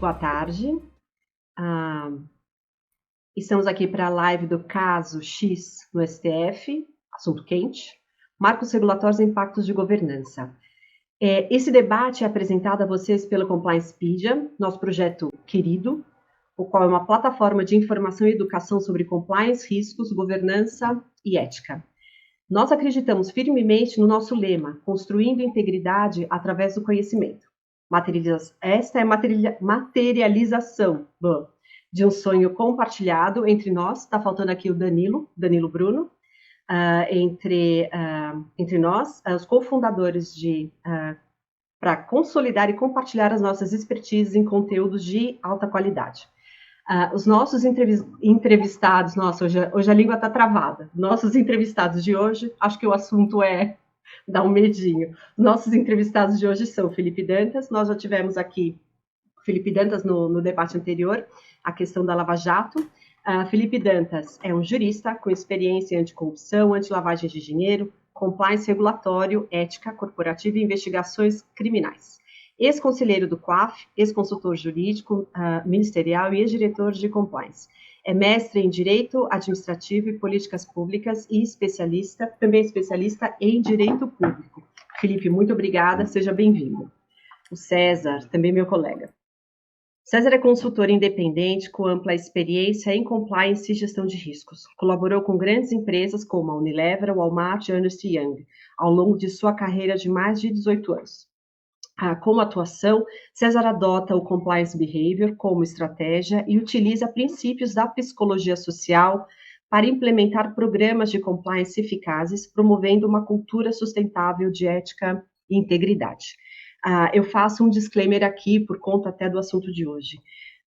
boa tarde. Estamos aqui para a live do caso X no STF, assunto quente, marcos regulatórios e impactos de governança. Esse debate é apresentado a vocês pela Compliancepedia, nosso projeto querido, o qual é uma plataforma de informação e educação sobre compliance, riscos, governança e ética. Nós acreditamos firmemente no nosso lema, construindo integridade através do conhecimento. Esta é a materialização de um sonho compartilhado entre nós. Está faltando aqui o Danilo Bruno, entre nós, os cofundadores para consolidar e compartilhar as nossas expertises em conteúdos de alta qualidade. Os nossos entrevistados, nossa, hoje a língua está travada. Nossos entrevistados de hoje, acho que o assunto dá um medinho. Nossos entrevistados de hoje são Felipe Dantas. Nós já tivemos aqui Felipe Dantas no debate anterior, a questão da Lava Jato. Felipe Dantas é um jurista com experiência em anticorrupção, antilavagem de dinheiro, compliance regulatório, ética corporativa e investigações criminais. Ex-conselheiro do COAF, ex-consultor jurídico ministerial e ex-diretor de compliance. É mestre em Direito Administrativo e Políticas Públicas e também especialista em Direito Público. Felipe, muito obrigada, seja bem-vindo. O César, também meu colega. César é consultor independente com ampla experiência em compliance e gestão de riscos. Colaborou com grandes empresas como a Unilever, Walmart e Ernst Young, ao longo de sua carreira de mais de 18 anos. Como atuação, César adota o Compliance Behavior como estratégia e utiliza princípios da psicologia social para implementar programas de compliance eficazes, promovendo uma cultura sustentável de ética e integridade. Eu faço um disclaimer aqui por conta até do assunto de hoje.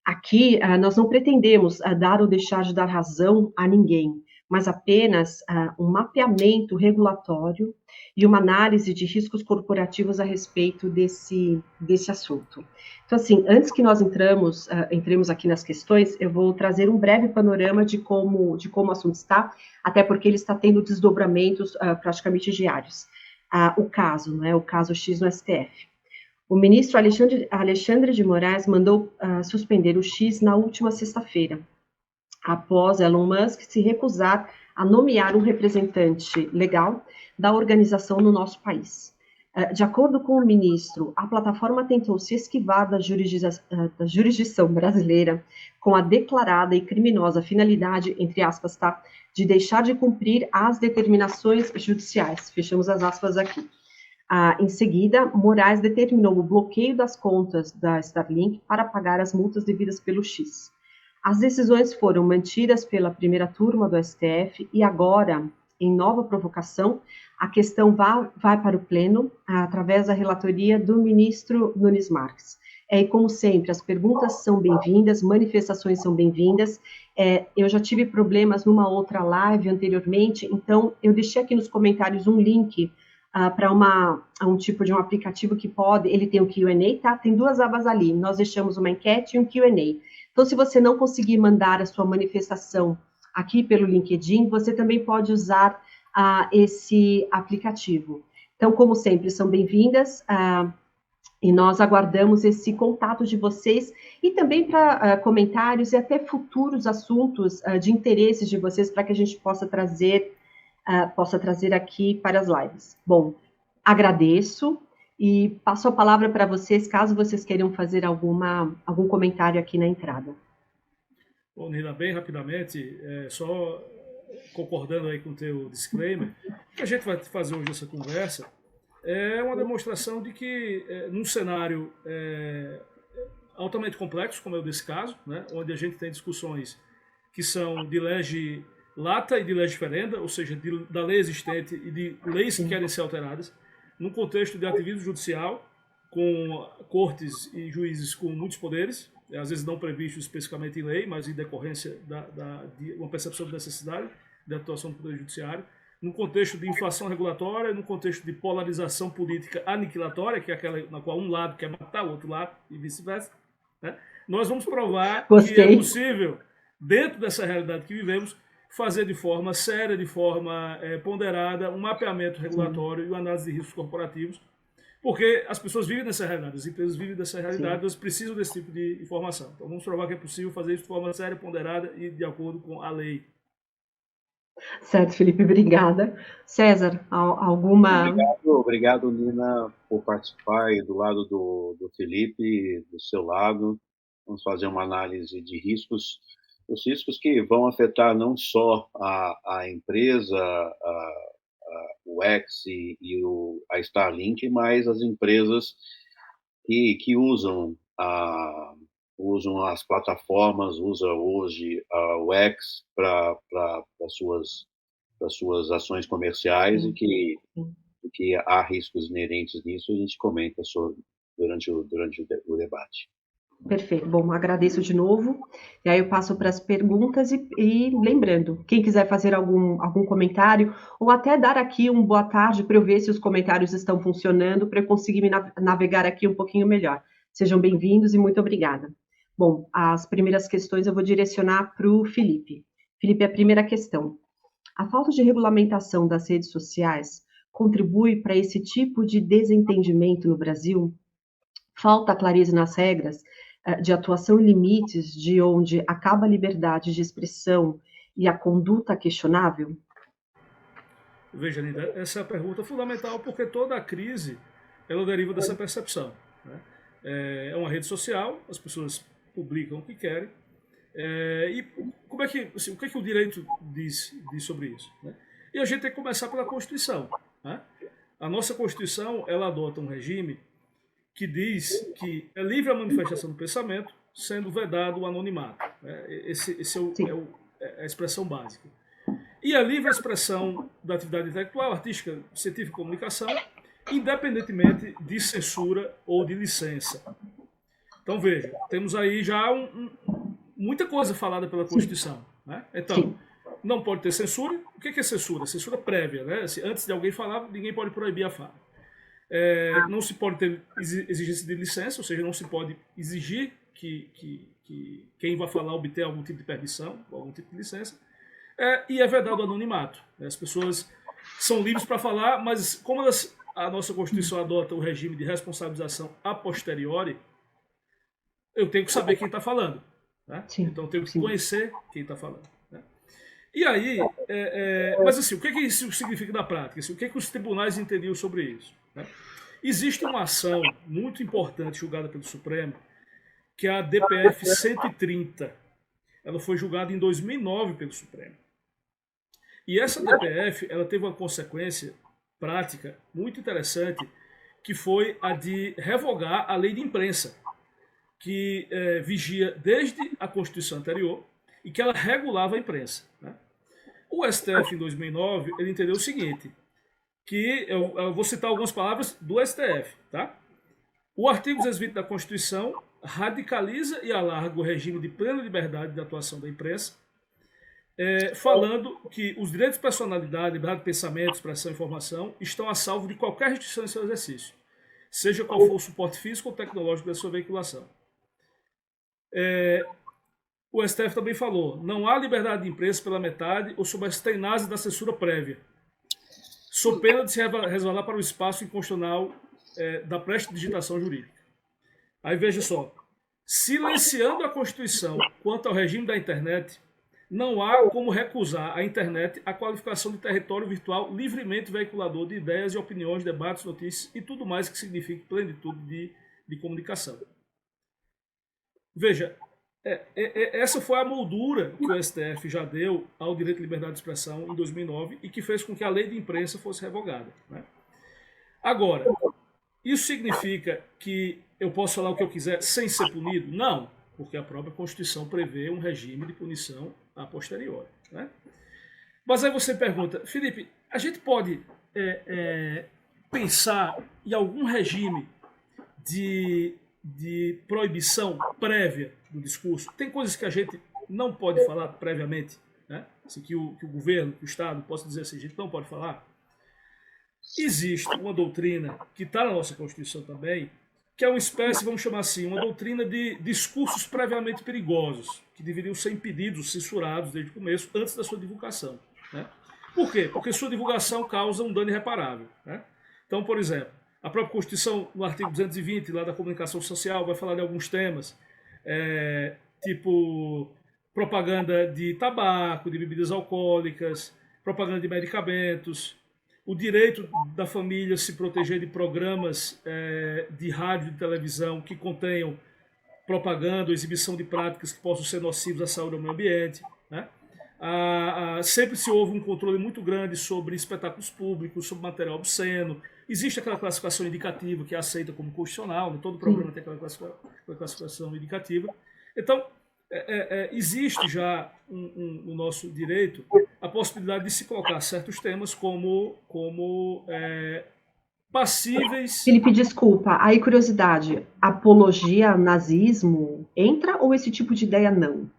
Aqui, nós não pretendemos dar ou deixar de dar razão a ninguém, mas apenas um mapeamento regulatório e uma análise de riscos corporativos a respeito desse assunto. Então, assim, antes que nós entremos aqui nas questões, eu vou trazer um breve panorama de como o assunto está, até porque ele está tendo desdobramentos praticamente diários. O caso X no STF. O ministro Alexandre de Moraes mandou suspender o X na última sexta-feira, após Elon Musk se recusar a nomear um representante legal da organização no nosso país. De acordo com o ministro, a plataforma tentou se esquivar da jurisdição brasileira com a declarada e criminosa finalidade, entre aspas, de deixar de cumprir as determinações judiciais. Fechamos as aspas aqui. Em seguida, Moraes determinou o bloqueio das contas da Starlink para pagar as multas devidas pelo X. As decisões foram mantidas pela primeira turma do STF e agora, em nova provocação, a questão vai para o Pleno através da relatoria do ministro Nunes Marques. E como sempre, as perguntas são bem-vindas, manifestações são bem-vindas. Eu já tive problemas numa outra live anteriormente, então eu deixei aqui nos comentários um link para um tipo de um aplicativo que ele tem o Q&A, tá? Tem duas abas ali, nós deixamos uma enquete e um Q&A. Então, se você não conseguir mandar a sua manifestação aqui pelo LinkedIn, você também pode usar esse aplicativo. Então, como sempre, são bem-vindas e nós aguardamos esse contato de vocês e também para comentários e até futuros assuntos de interesses de vocês para que a gente possa trazer aqui para as lives. Bom, agradeço e passo a palavra para vocês, caso vocês queiram fazer algum comentário aqui na entrada. Bom, Nina, bem rapidamente, só concordando aí com o teu disclaimer, que a gente vai fazer hoje essa conversa é uma demonstração de que num cenário altamente complexo, como é o desse caso, né, onde a gente tem discussões que são de lege lata e de lege ferenda, ou seja, da lei existente e de leis que querem ser alteradas, num contexto de ativismo judicial, com cortes e juízes com muitos poderes, às vezes não previstos especificamente em lei, mas em decorrência de uma percepção de necessidade de atuação do Poder Judiciário, num contexto de inflação regulatória, num contexto de polarização política aniquilatória, que é aquela na qual um lado quer matar o outro lado e vice-versa, né? Nós vamos provar que é possível, dentro dessa realidade que vivemos, fazer de forma séria, de forma ponderada, um mapeamento regulatório e uma análise de riscos corporativos Porque as pessoas vivem dessa realidade, as empresas vivem dessa realidade, Sim. elas precisam desse tipo de informação. Então vamos provar que é possível fazer isso de forma séria, ponderada e de acordo com a lei. Certo, Felipe, obrigada. César, alguma. Obrigado, Nina, por participar aí do lado do Felipe, do seu lado. Vamos fazer uma análise de riscos, os riscos que vão afetar não só a empresa, o X a Starlink, mas as empresas que usam as plataformas, usam hoje o X para suas ações comerciais Sim, e sim. que há riscos inerentes nisso, a gente comenta durante o debate. Perfeito. Bom, agradeço de novo. E aí eu passo para as perguntas e lembrando, quem quiser fazer algum comentário ou até dar aqui um boa tarde para eu ver se os comentários estão funcionando, para eu conseguir me navegar aqui um pouquinho melhor. Sejam bem-vindos e muito obrigada. Bom, as primeiras questões eu vou direcionar para o Felipe. Felipe, a primeira questão. A falta de regulamentação das redes sociais contribui para esse tipo de desentendimento no Brasil? Falta clareza nas regras de atuação e limites de onde acaba a liberdade de expressão e a conduta questionável? Veja, Linda, essa é a pergunta fundamental porque toda a crise ela deriva dessa percepção. Né? É uma rede social, as pessoas publicam o que querem. E como é que, assim, o que é que o direito diz sobre isso? Né? E a gente tem que começar pela Constituição. Né? A nossa Constituição ela adota um regime que diz que é livre a manifestação do pensamento, sendo vedado o anonimato. Né? Esse é a expressão básica. E a livre expressão da atividade intelectual, artística, científica e comunicação, independentemente de censura ou de licença. Então, veja, temos aí já muita coisa falada pela Constituição. Né? Então, não pode ter censura. O que é censura? Censura prévia. Né? Antes de alguém falar, ninguém pode proibir a fala. Não se pode ter exigência de licença, ou seja, não se pode exigir que quem vai falar obter algum tipo de permissão, algum tipo de licença. E é vedado o anonimato. As pessoas são livres para falar, mas como a nossa Constituição adota o regime de responsabilização a posteriori, eu tenho que saber quem está falando. Né? Então eu tenho que conhecer quem está falando. Né? E aí, mas assim, o que isso significa na prática? Assim, o que os tribunais entendiam sobre isso? Né? Existe uma ação muito importante julgada pelo Supremo, que é a DPF 130. Ela foi julgada em 2009 pelo Supremo. E essa DPF ela teve uma consequência prática muito interessante, que foi a de revogar a lei de imprensa, que vigia desde a Constituição anterior e que ela regulava a imprensa. Né? O STF, em 2009, ele entendeu o seguinte, que eu vou citar algumas palavras do STF. Tá? O artigo 220 da Constituição radicaliza e alarga o regime de plena liberdade de atuação da imprensa, falando que os direitos de personalidade, liberdade de pensamento, expressão e informação estão a salvo de qualquer restrição em seu exercício, seja qual for o suporte físico ou tecnológico da sua veiculação. O STF também falou, não há liberdade de imprensa pela metade ou sob as tenazes da censura prévia, sob pena de se resvalar para o espaço inconstitucional da prestidigitação jurídica. Aí veja só, silenciando a Constituição quanto ao regime da internet, não há como recusar à internet a qualificação de território virtual livremente veiculador de ideias e opiniões, debates, notícias e tudo mais que signifique plenitude de comunicação. Veja, essa foi a moldura que o STF já deu ao direito de liberdade de expressão em 2009 e que fez com que a lei de imprensa fosse revogada. Né? Agora, isso significa que eu posso falar o que eu quiser sem ser punido? Não, porque a própria Constituição prevê um regime de punição a posteriori. Né? Mas aí você pergunta, Felipe, a gente pode pensar em algum regime de proibição prévia do discurso? Tem coisas que a gente não pode falar previamente, né? Assim, que o governo, que o Estado possa dizer assim, a gente não pode falar. Existe uma doutrina que está na nossa Constituição também, que é uma espécie, vamos chamar assim, uma doutrina de discursos previamente perigosos, que deveriam ser impedidos, censurados desde o começo, antes da sua divulgação. Né? Por quê? Porque sua divulgação causa um dano irreparável. Né? Então, por exemplo, A própria Constituição, no artigo 220, lá da comunicação social, vai falar de alguns temas, tipo propaganda de tabaco, de bebidas alcoólicas, propaganda de medicamentos, o direito da família se proteger de programas de rádio e de televisão que contenham propaganda ou exibição de práticas que possam ser nocivas à saúde e ao meio ambiente, né? Sempre se houve um controle muito grande sobre espetáculos públicos, sobre material obsceno. Existe aquela classificação indicativa que é aceita como constitucional, né? Todo programa tem aquela classificação indicativa. Então, existe já no nosso direito a possibilidade de se colocar certos temas como passíveis... Felipe, desculpa, aí curiosidade, apologia ao nazismo entra ou esse tipo de ideia não?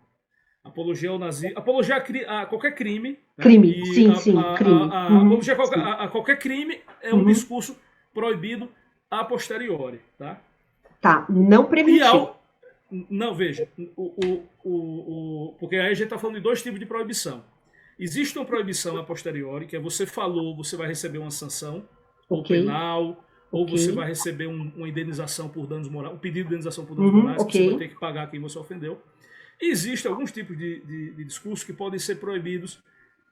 Apologia ao nazismo, apologia a qualquer crime. Crime, né? sim, crime. Apologia a qualquer crime é um discurso proibido a posteriori. Tá, não preventivo. Não, veja, porque aí a gente está falando de dois tipos de proibição. Existe uma proibição a posteriori, que é você falou, você vai receber uma sanção, ou penal, ou você vai receber uma indenização por danos morais, um pedido de indenização por danos morais, que você vai ter que pagar quem você ofendeu. E existem alguns tipos de discursos que podem ser proibidos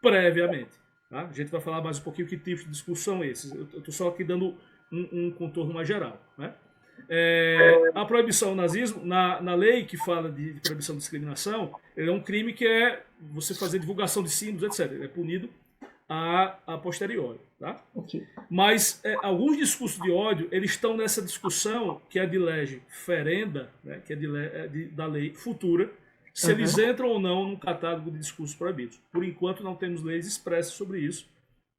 previamente. Tá? A gente vai falar mais um pouquinho que tipos de discursos são esses. Eu estou só aqui dando um contorno mais geral. Né? A proibição ao nazismo, na lei que fala de proibição de discriminação, ele é um crime que é você fazer divulgação de símbolos, etc. Ele é punido a posteriori. Tá? Mas alguns discursos de ódio, eles estão nessa discussão que é de lege ferenda, né, que é da lei futura, se eles entram ou não no catálogo de discursos proibidos. Por enquanto não temos leis expressas sobre isso.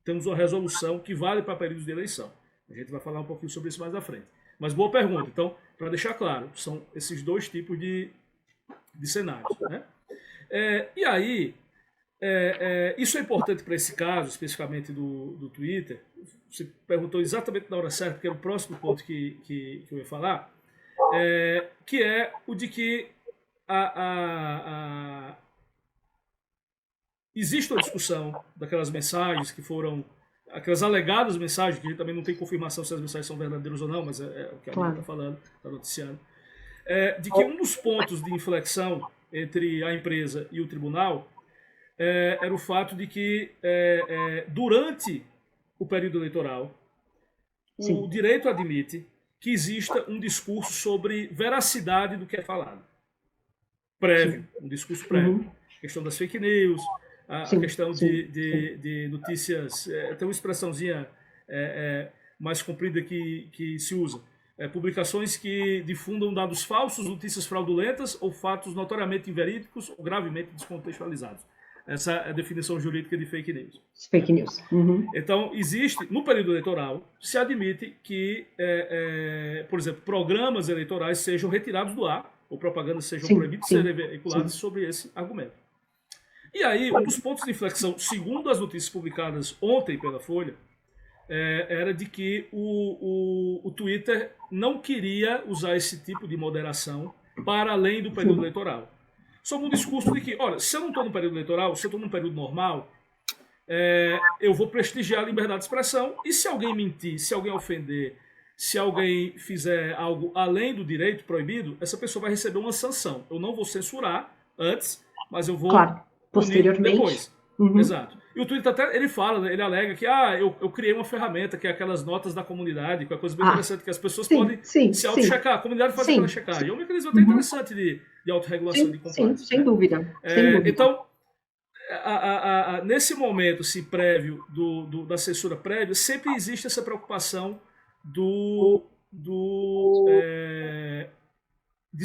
Temos uma resolução que vale para períodos de eleição. A gente vai falar um pouquinho sobre isso mais à frente. Mas boa pergunta. Então, para deixar claro, são esses dois tipos de cenários. Né? E aí, isso é importante para esse caso, especificamente do Twitter. Você perguntou exatamente na hora certa, porque era o próximo ponto que eu ia falar, que é o de que existe uma discussão daquelas mensagens que foram, aquelas alegadas mensagens, que a gente também não tem confirmação se as mensagens são verdadeiras ou não, mas é o que a Anitta está falando, está noticiando, de que um dos pontos de inflexão entre a empresa e o tribunal era o fato de que durante o período eleitoral o direito admite que exista um discurso sobre veracidade do que é falado. Prévio, um discurso prévio. A questão das fake news, a questão de notícias, tem uma expressãozinha mais comprida que se usa. Publicações que difundam dados falsos, notícias fraudulentas ou fatos notoriamente inverídicos ou gravemente descontextualizados. Essa é a definição jurídica de fake news. Fake news. Então, existe, no período eleitoral, se admite que, por exemplo, programas eleitorais sejam retirados do ar, ou propagandas sejam proibidas de serem veiculadas sobre esse argumento. E aí, um dos pontos de inflexão, segundo as notícias publicadas ontem pela Folha, era de que o Twitter não queria usar esse tipo de moderação para além do período eleitoral. Sob um discurso de que, olha, se eu não estou no período eleitoral, se eu estou num período normal, eu vou prestigiar a liberdade de expressão, e se alguém mentir, se alguém ofender, se alguém fizer algo além do direito proibido, essa pessoa vai receber uma sanção. Eu não vou censurar antes, mas eu vou posteriormente depois. Exato. E o Twitter até ele fala, né, ele alega que eu criei uma ferramenta que é aquelas notas da comunidade, que é uma coisa bem interessante, que as pessoas podem se auto-checar. A comunidade faz aquela checagem. É um mecanismo até interessante de autorregulação de compliance. Sem dúvida. Então, nesse momento prévio da censura prévia, sempre existe essa preocupação de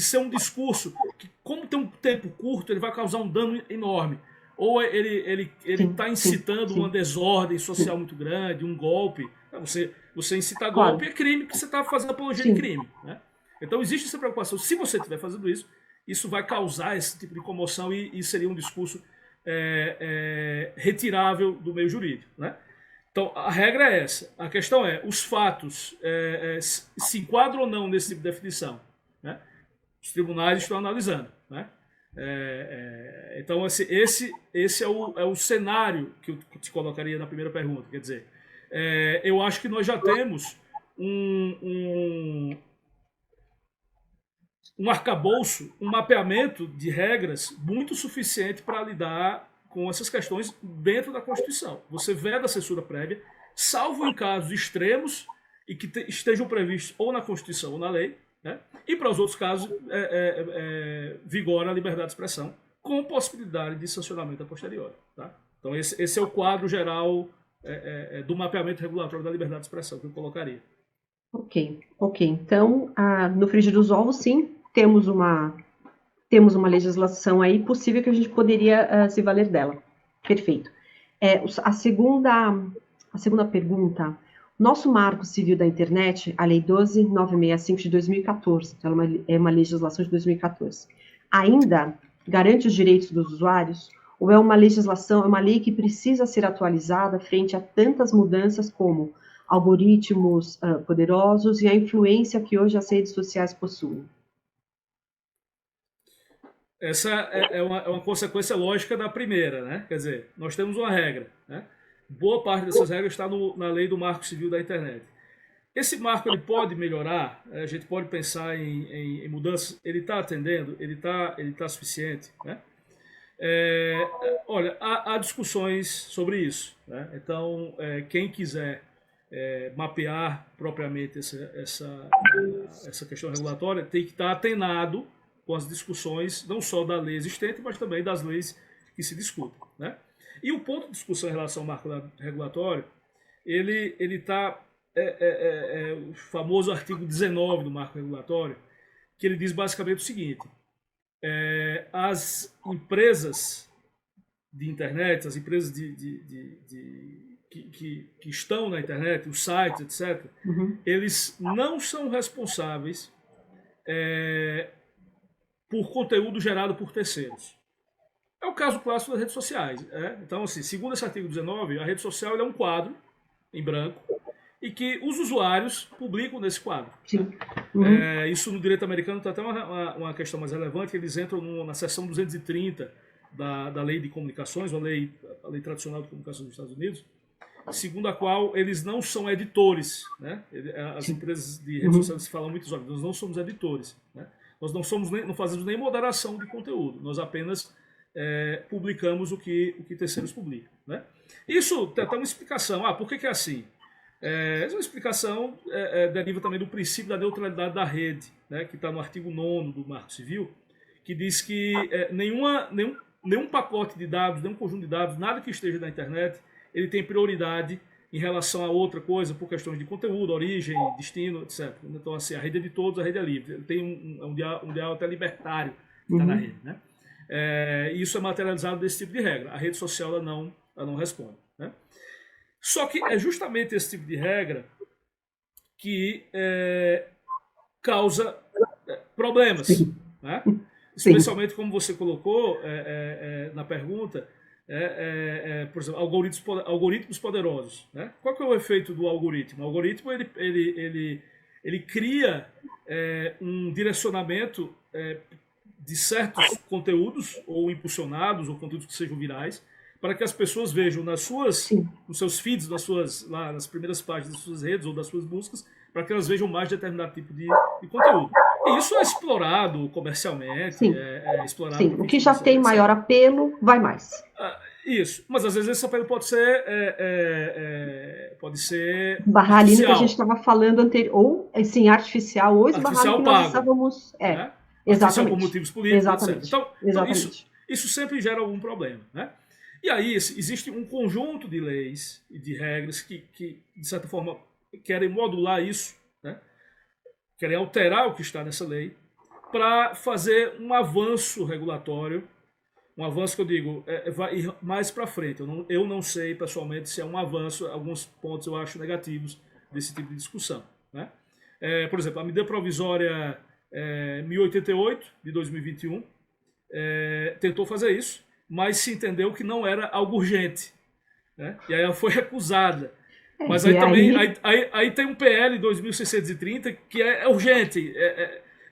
ser um discurso que, como tem um tempo curto, ele vai causar um dano enorme. Ou ele está incitando uma desordem social muito grande, um golpe. Você incitar golpe é crime, porque você está fazendo apologia de crime. Né? Então existe essa preocupação. Se você estiver fazendo isso, isso vai causar esse tipo de comoção e seria um discurso retirável do meio jurídico. Né? Então, a regra é essa. A questão é, os fatos se enquadram ou não nesse tipo de definição? Né? Os tribunais estão analisando. Né? Então, esse é o cenário que eu te colocaria na primeira pergunta. Quer dizer, eu acho que nós já temos um arcabouço, um mapeamento de regras muito suficiente para lidar com essas questões dentro da Constituição. Você veda a censura prévia, salvo em casos extremos e que estejam previstos ou na Constituição ou na lei, né? E para os outros casos vigora a liberdade de expressão, com possibilidade de sancionamento a posteriori. Tá? Então esse é o quadro geral do mapeamento regulatório da liberdade de expressão que eu colocaria. Ok. Então, no frigir dos ovos, sim, temos uma legislação aí possível que a gente poderia se valer dela. Perfeito. A segunda pergunta. Nosso Marco Civil da Internet, a Lei 12.965 de 2014, então é uma legislação de 2014, ainda garante os direitos dos usuários? Ou é uma legislação, é uma lei que precisa ser atualizada frente a tantas mudanças como algoritmos poderosos e a influência que hoje as redes sociais possuem? Essa é uma consequência lógica da primeira, né? Quer dizer, nós temos uma regra, né? Boa parte dessas regras está na lei do Marco Civil da Internet. Esse marco ele pode melhorar, a gente pode pensar em mudanças, ele está atendendo, ele tá suficiente, né? Olha, há discussões sobre isso, né? Então, quem quiser mapear propriamente essa questão regulatória tem que estar atenado com as discussões, não só da lei existente, mas também das leis que se discutem, né? E o ponto de discussão em relação ao marco regulatório, ele está o famoso artigo 19 do marco regulatório, que ele diz basicamente o seguinte: as empresas de internet, as empresas que estão na internet, os sites, etc., eles não são responsáveis por conteúdo gerado por terceiros. É o caso clássico das redes sociais. Então, assim, segundo esse artigo 19, a rede social é um quadro em branco e que os usuários publicam nesse quadro. Sim. Isso no direito americano está até uma questão mais relevante, eles entram na seção 230 da Lei de Comunicações, a lei tradicional de comunicações dos Estados Unidos, segundo a qual eles não são editores, né? As empresas de redes sociais falam muito isso, nós não somos editores, né? Nós não fazemos nem moderação de conteúdo, nós apenas publicamos o que terceiros publicam, né? Isso tem até uma explicação. Por que é assim? Essa explicação deriva também do princípio da neutralidade da rede, né, que está no artigo 9º do Marco Civil, que diz que nenhum pacote de dados, nenhum conjunto de dados, nada que esteja na internet, ele tem prioridade em relação a outra coisa por questões de conteúdo, origem, destino, etc. Então, assim, a rede é de todos, a rede é livre. Ele tem um ideal até libertário que está na rede, né? Isso é materializado desse tipo de regra. A rede social ela não responde, né? Só que é justamente esse tipo de regra que causa problemas, né? Especialmente como você colocou na pergunta, por exemplo, algoritmos poderosos, né? Qual que é o efeito do algoritmo? O algoritmo ele cria um direcionamento de certos conteúdos ou impulsionados ou conteúdos que sejam virais para que as pessoas vejam nos seus feeds, nas primeiras páginas das suas redes ou das suas buscas, para que elas vejam mais determinado tipo de conteúdo. E isso é explorado comercialmente, explorado... Sim, o que já tem maior apelo, vai mais. Isso, mas às vezes esse apelo pode ser barrar ali no que a gente estava falando anterior, ou assim, artificial, ou esbarrar no que nós estávamos... Né? Exatamente. Por motivos políticos, exatamente. Etc. Então isso sempre gera algum problema, né? E aí existe um conjunto de leis e de regras que de certa forma, querem modular isso, né? Querem alterar o que está nessa lei para fazer um avanço regulatório, um avanço que eu digo, vai ir mais para frente. Eu não sei, pessoalmente, se é um avanço, alguns pontos eu acho negativos desse tipo de discussão, né? Por exemplo, a medida provisória 1088, de 2021, tentou fazer isso, mas se entendeu que não era algo urgente, né? E aí ela foi recusada. Mas aí também aí tem um PL 2630 que é urgente.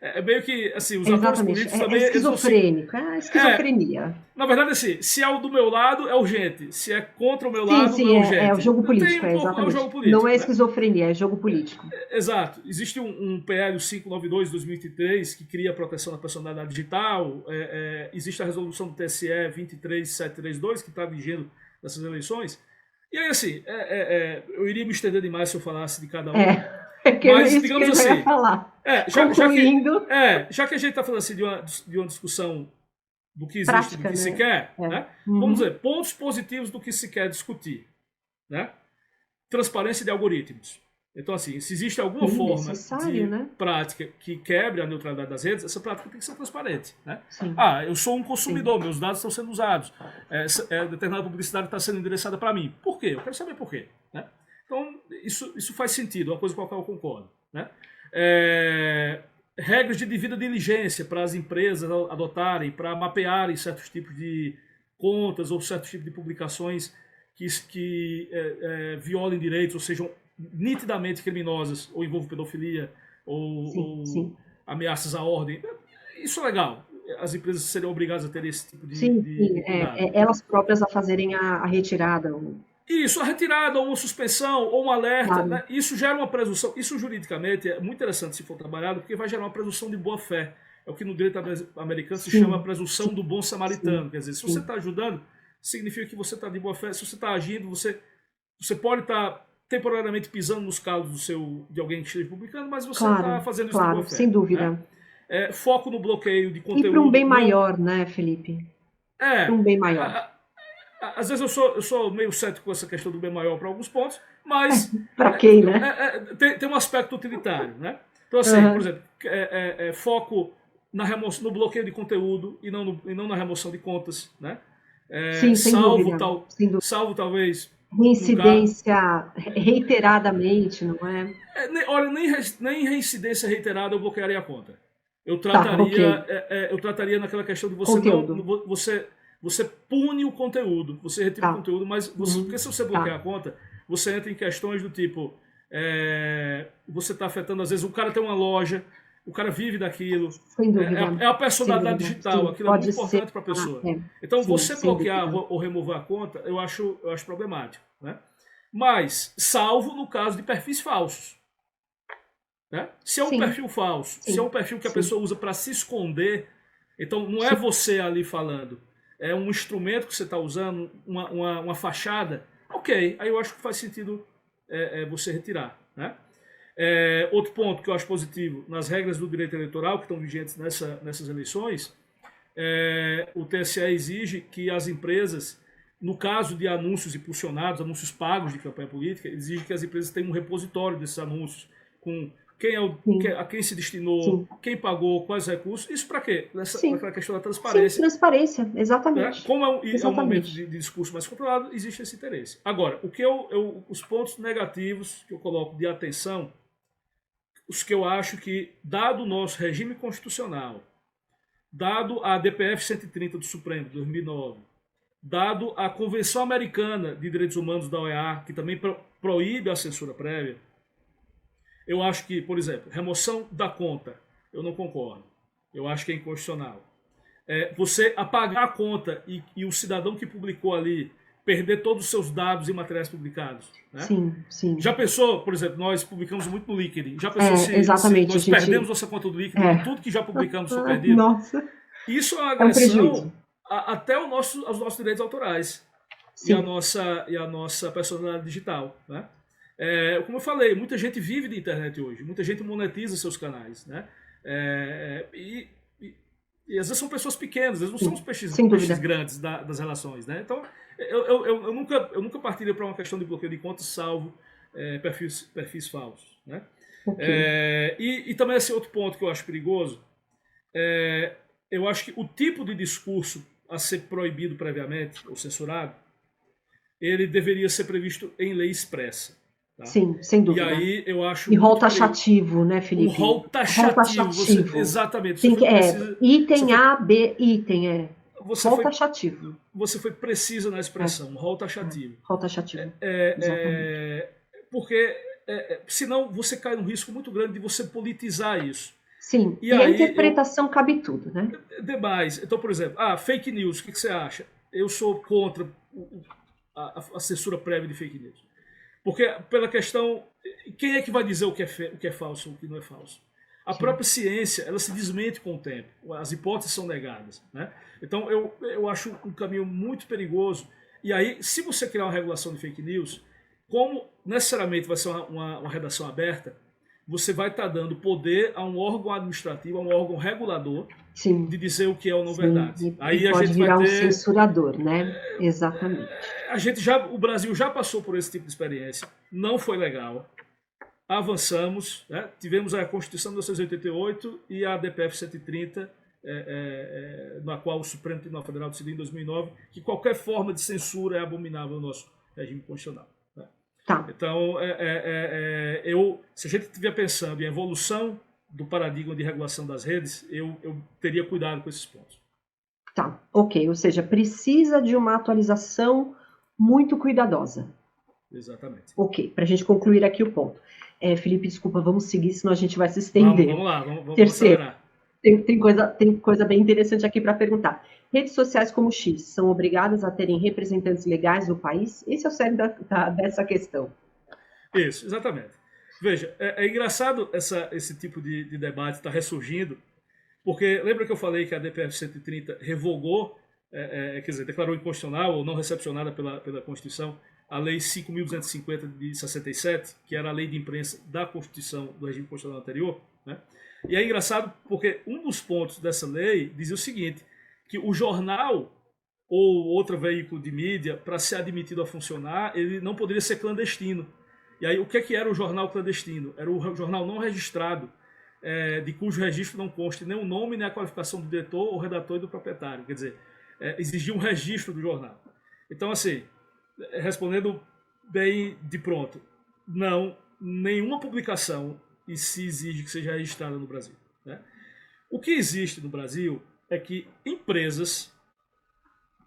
É meio que, assim, os atores políticos também... É esquizofrênico, é esquizofrenia. Na verdade, assim, se é o do meu lado, é urgente. Se é contra o meu lado, não é urgente. É o jogo político, Tem um pouco, é o jogo político. Não é esquizofrenia, é jogo político. Exato. Existe um PL 592 de 2023 que cria a proteção da personalidade digital. Existe a resolução do TSE 23732 que está vigendo nessas eleições. E aí, assim, eu iria me estender demais se eu falasse de cada um. Mas, digamos que assim, falar. Já que a gente está falando assim de uma discussão do que existe, prática, do que se quer, né? Vamos dizer, pontos positivos do que se quer discutir, né? Transparência de algoritmos. Então, assim, se existe alguma forma de prática que quebre a neutralidade das redes, essa prática tem que ser transparente, né? Eu sou um consumidor, meus dados estão sendo usados, determinada publicidade está sendo endereçada para mim. Por quê? Eu quero saber por quê, né? Então, isso faz sentido, é uma coisa com a qual eu concordo, né? Regras de devida diligência para as empresas adotarem, para mapearem certos tipos de contas ou certos tipos de publicações que violem direitos ou sejam nitidamente criminosas ou envolvam pedofilia ou ameaças à ordem. Isso é legal. As empresas seriam obrigadas a ter esse tipo de cuidado. Elas próprias a fazerem a retirada. Isso, a retirada, ou uma suspensão, ou um alerta, né? Isso gera uma presunção. Isso juridicamente é muito interessante se for trabalhado, porque vai gerar uma presunção de boa-fé. É o que no direito americano se chama a presunção do bom samaritano. Quer dizer, se você está ajudando, significa que você está de boa-fé. Se você está agindo, você pode estar temporariamente pisando nos calos de alguém que esteja publicando, mas você está fazendo isso de boa-fé. Sem dúvida. Né? Foco no bloqueio de conteúdo. E para um bem maior, né, Felipe? Para um bem maior. Às vezes eu sou meio cético com essa questão do bem maior para alguns pontos, mas... para quem, né? Tem um aspecto utilitário, né? Então, assim, por exemplo, foco no bloqueio de conteúdo e não na remoção de contas, né? Salvo talvez... Reincidência reiteradamente, não é? Olha, nem reincidência reiterada eu bloquearia a conta. Eu trataria naquela questão de você pune o conteúdo, você retira o conteúdo, mas porque se você bloquear a conta, você entra em questões do tipo, você está afetando, às vezes o cara tem uma loja, o cara vive daquilo, é a personalidade digital, aquilo é muito importante para a pessoa. Então, você bloquear ou remover a conta, eu acho problemático, né? Mas, salvo no caso de perfis falsos. Né? Se é um perfil falso, se é um perfil que a pessoa usa para se esconder, então não é você ali falando, é um instrumento que você está usando, uma fachada, ok, aí eu acho que faz sentido você retirar, né? Outro ponto que eu acho positivo, nas regras do direito eleitoral que estão vigentes nessas eleições, o TSE exige que as empresas, no caso de anúncios impulsionados, anúncios pagos de campanha política, exige que as empresas tenham um repositório desses anúncios, com a quem se destinou, quem pagou, quais recursos. Isso para quê? Para a questão da transparência. Sim, transparência, exatamente. Como é um momento de discurso mais controlado, existe esse interesse. Agora, os pontos negativos que eu coloco de atenção, os que eu acho que, dado o nosso regime constitucional, dado a DPF 130 do Supremo, de 2009, dado a Convenção Americana de Direitos Humanos da OEA, que também proíbe a censura prévia, eu acho que, por exemplo, remoção da conta, eu não concordo. Eu acho que é inconstitucional. Você apagar a conta e o cidadão que publicou ali perder todos os seus dados e materiais publicados. Né? Sim. Já pensou, por exemplo, nós publicamos muito no LinkedIn. Já pensou se nós perdemos nossa conta do LinkedIn e tudo que já publicamos foi perdido? Nossa. Isso é uma agressão até aos nossos direitos autorais e a nossa personalidade digital. Né? Como eu falei, muita gente vive de internet hoje, muita gente monetiza seus canais, né? E às vezes são pessoas pequenas, às vezes não são os peixes grandes das relações, né? Então, eu nunca partiria para uma questão de bloqueio de contas, salvo perfis falsos, né? E também esse outro ponto que eu acho perigoso, eu acho que o tipo de discurso a ser proibido previamente ou censurado, ele deveria ser previsto em lei expressa. Tá? Sim, sem dúvida. E aí eu acho. E rol taxativo, né, Felipe? O rol taxativo. Exatamente. Item A, B, item. Rol taxativo. Você foi precisa na expressão, rol taxativo. Rol taxativo. Porque senão você cai num risco muito grande de você politizar isso. Sim, E e a aí interpretação cabe tudo, né? demais. Então, por exemplo, fake news, o que você acha? Eu sou contra a censura prévia de fake news. Porque, pela questão, quem é que vai dizer o que é falso ou o que não é falso? A Sim. própria ciência, ela se desmente com o tempo. As hipóteses são negadas, né? Então, eu acho um caminho muito perigoso. E aí, se você criar uma regulação de fake news, como necessariamente vai ser uma redação aberta, você vai estar dando poder a um órgão administrativo, a um órgão regulador, Sim. de dizer o que é ou não Sim. verdade. Aí e a pode gente vai virar um ter... censurador, né? Exatamente. O Brasil já passou por esse tipo de experiência, não foi legal. Avançamos, né? Tivemos a Constituição de 1988 e a DPF 130, na qual o Supremo Tribunal Federal decidiu em 2009 que qualquer forma de censura é abominável no nosso regime constitucional. Né? Tá. Então, se a gente estiver pensando em evolução do paradigma de regulação das redes, eu teria cuidado com esses pontos. Tá, ok. Ou seja, precisa de uma atualização muito cuidadosa. Exatamente. Ok, para a gente concluir aqui o ponto. Felipe, desculpa, vamos seguir, senão a gente vai se estender. Vamos lá, vamos Terceiro, acelerar. Tem coisa bem interessante aqui para perguntar. Redes sociais como o X são obrigadas a terem representantes legais no país? Esse é o cerne dessa questão. Isso, exatamente. Veja, é engraçado esse tipo de debate estar ressurgindo, porque lembra que eu falei que a DPF 130 revogou, quer dizer, declarou inconstitucional ou não recepcionada pela Constituição a Lei 5.250 de 67, que era a lei de imprensa da Constituição do regime constitucional anterior, né? E é engraçado porque um dos pontos dessa lei dizia o seguinte, que o jornal ou outro veículo de mídia, para ser admitido a funcionar, ele não poderia ser clandestino. E aí, o que era o jornal clandestino? Era o jornal não registrado, de cujo registro não conste nem o nome, nem a qualificação do diretor, ou redator e do proprietário. Quer dizer, exigia um registro do jornal. Então, assim, respondendo bem de pronto, não, nenhuma publicação se exige que seja registrada no Brasil. Né? O que existe no Brasil é que empresas,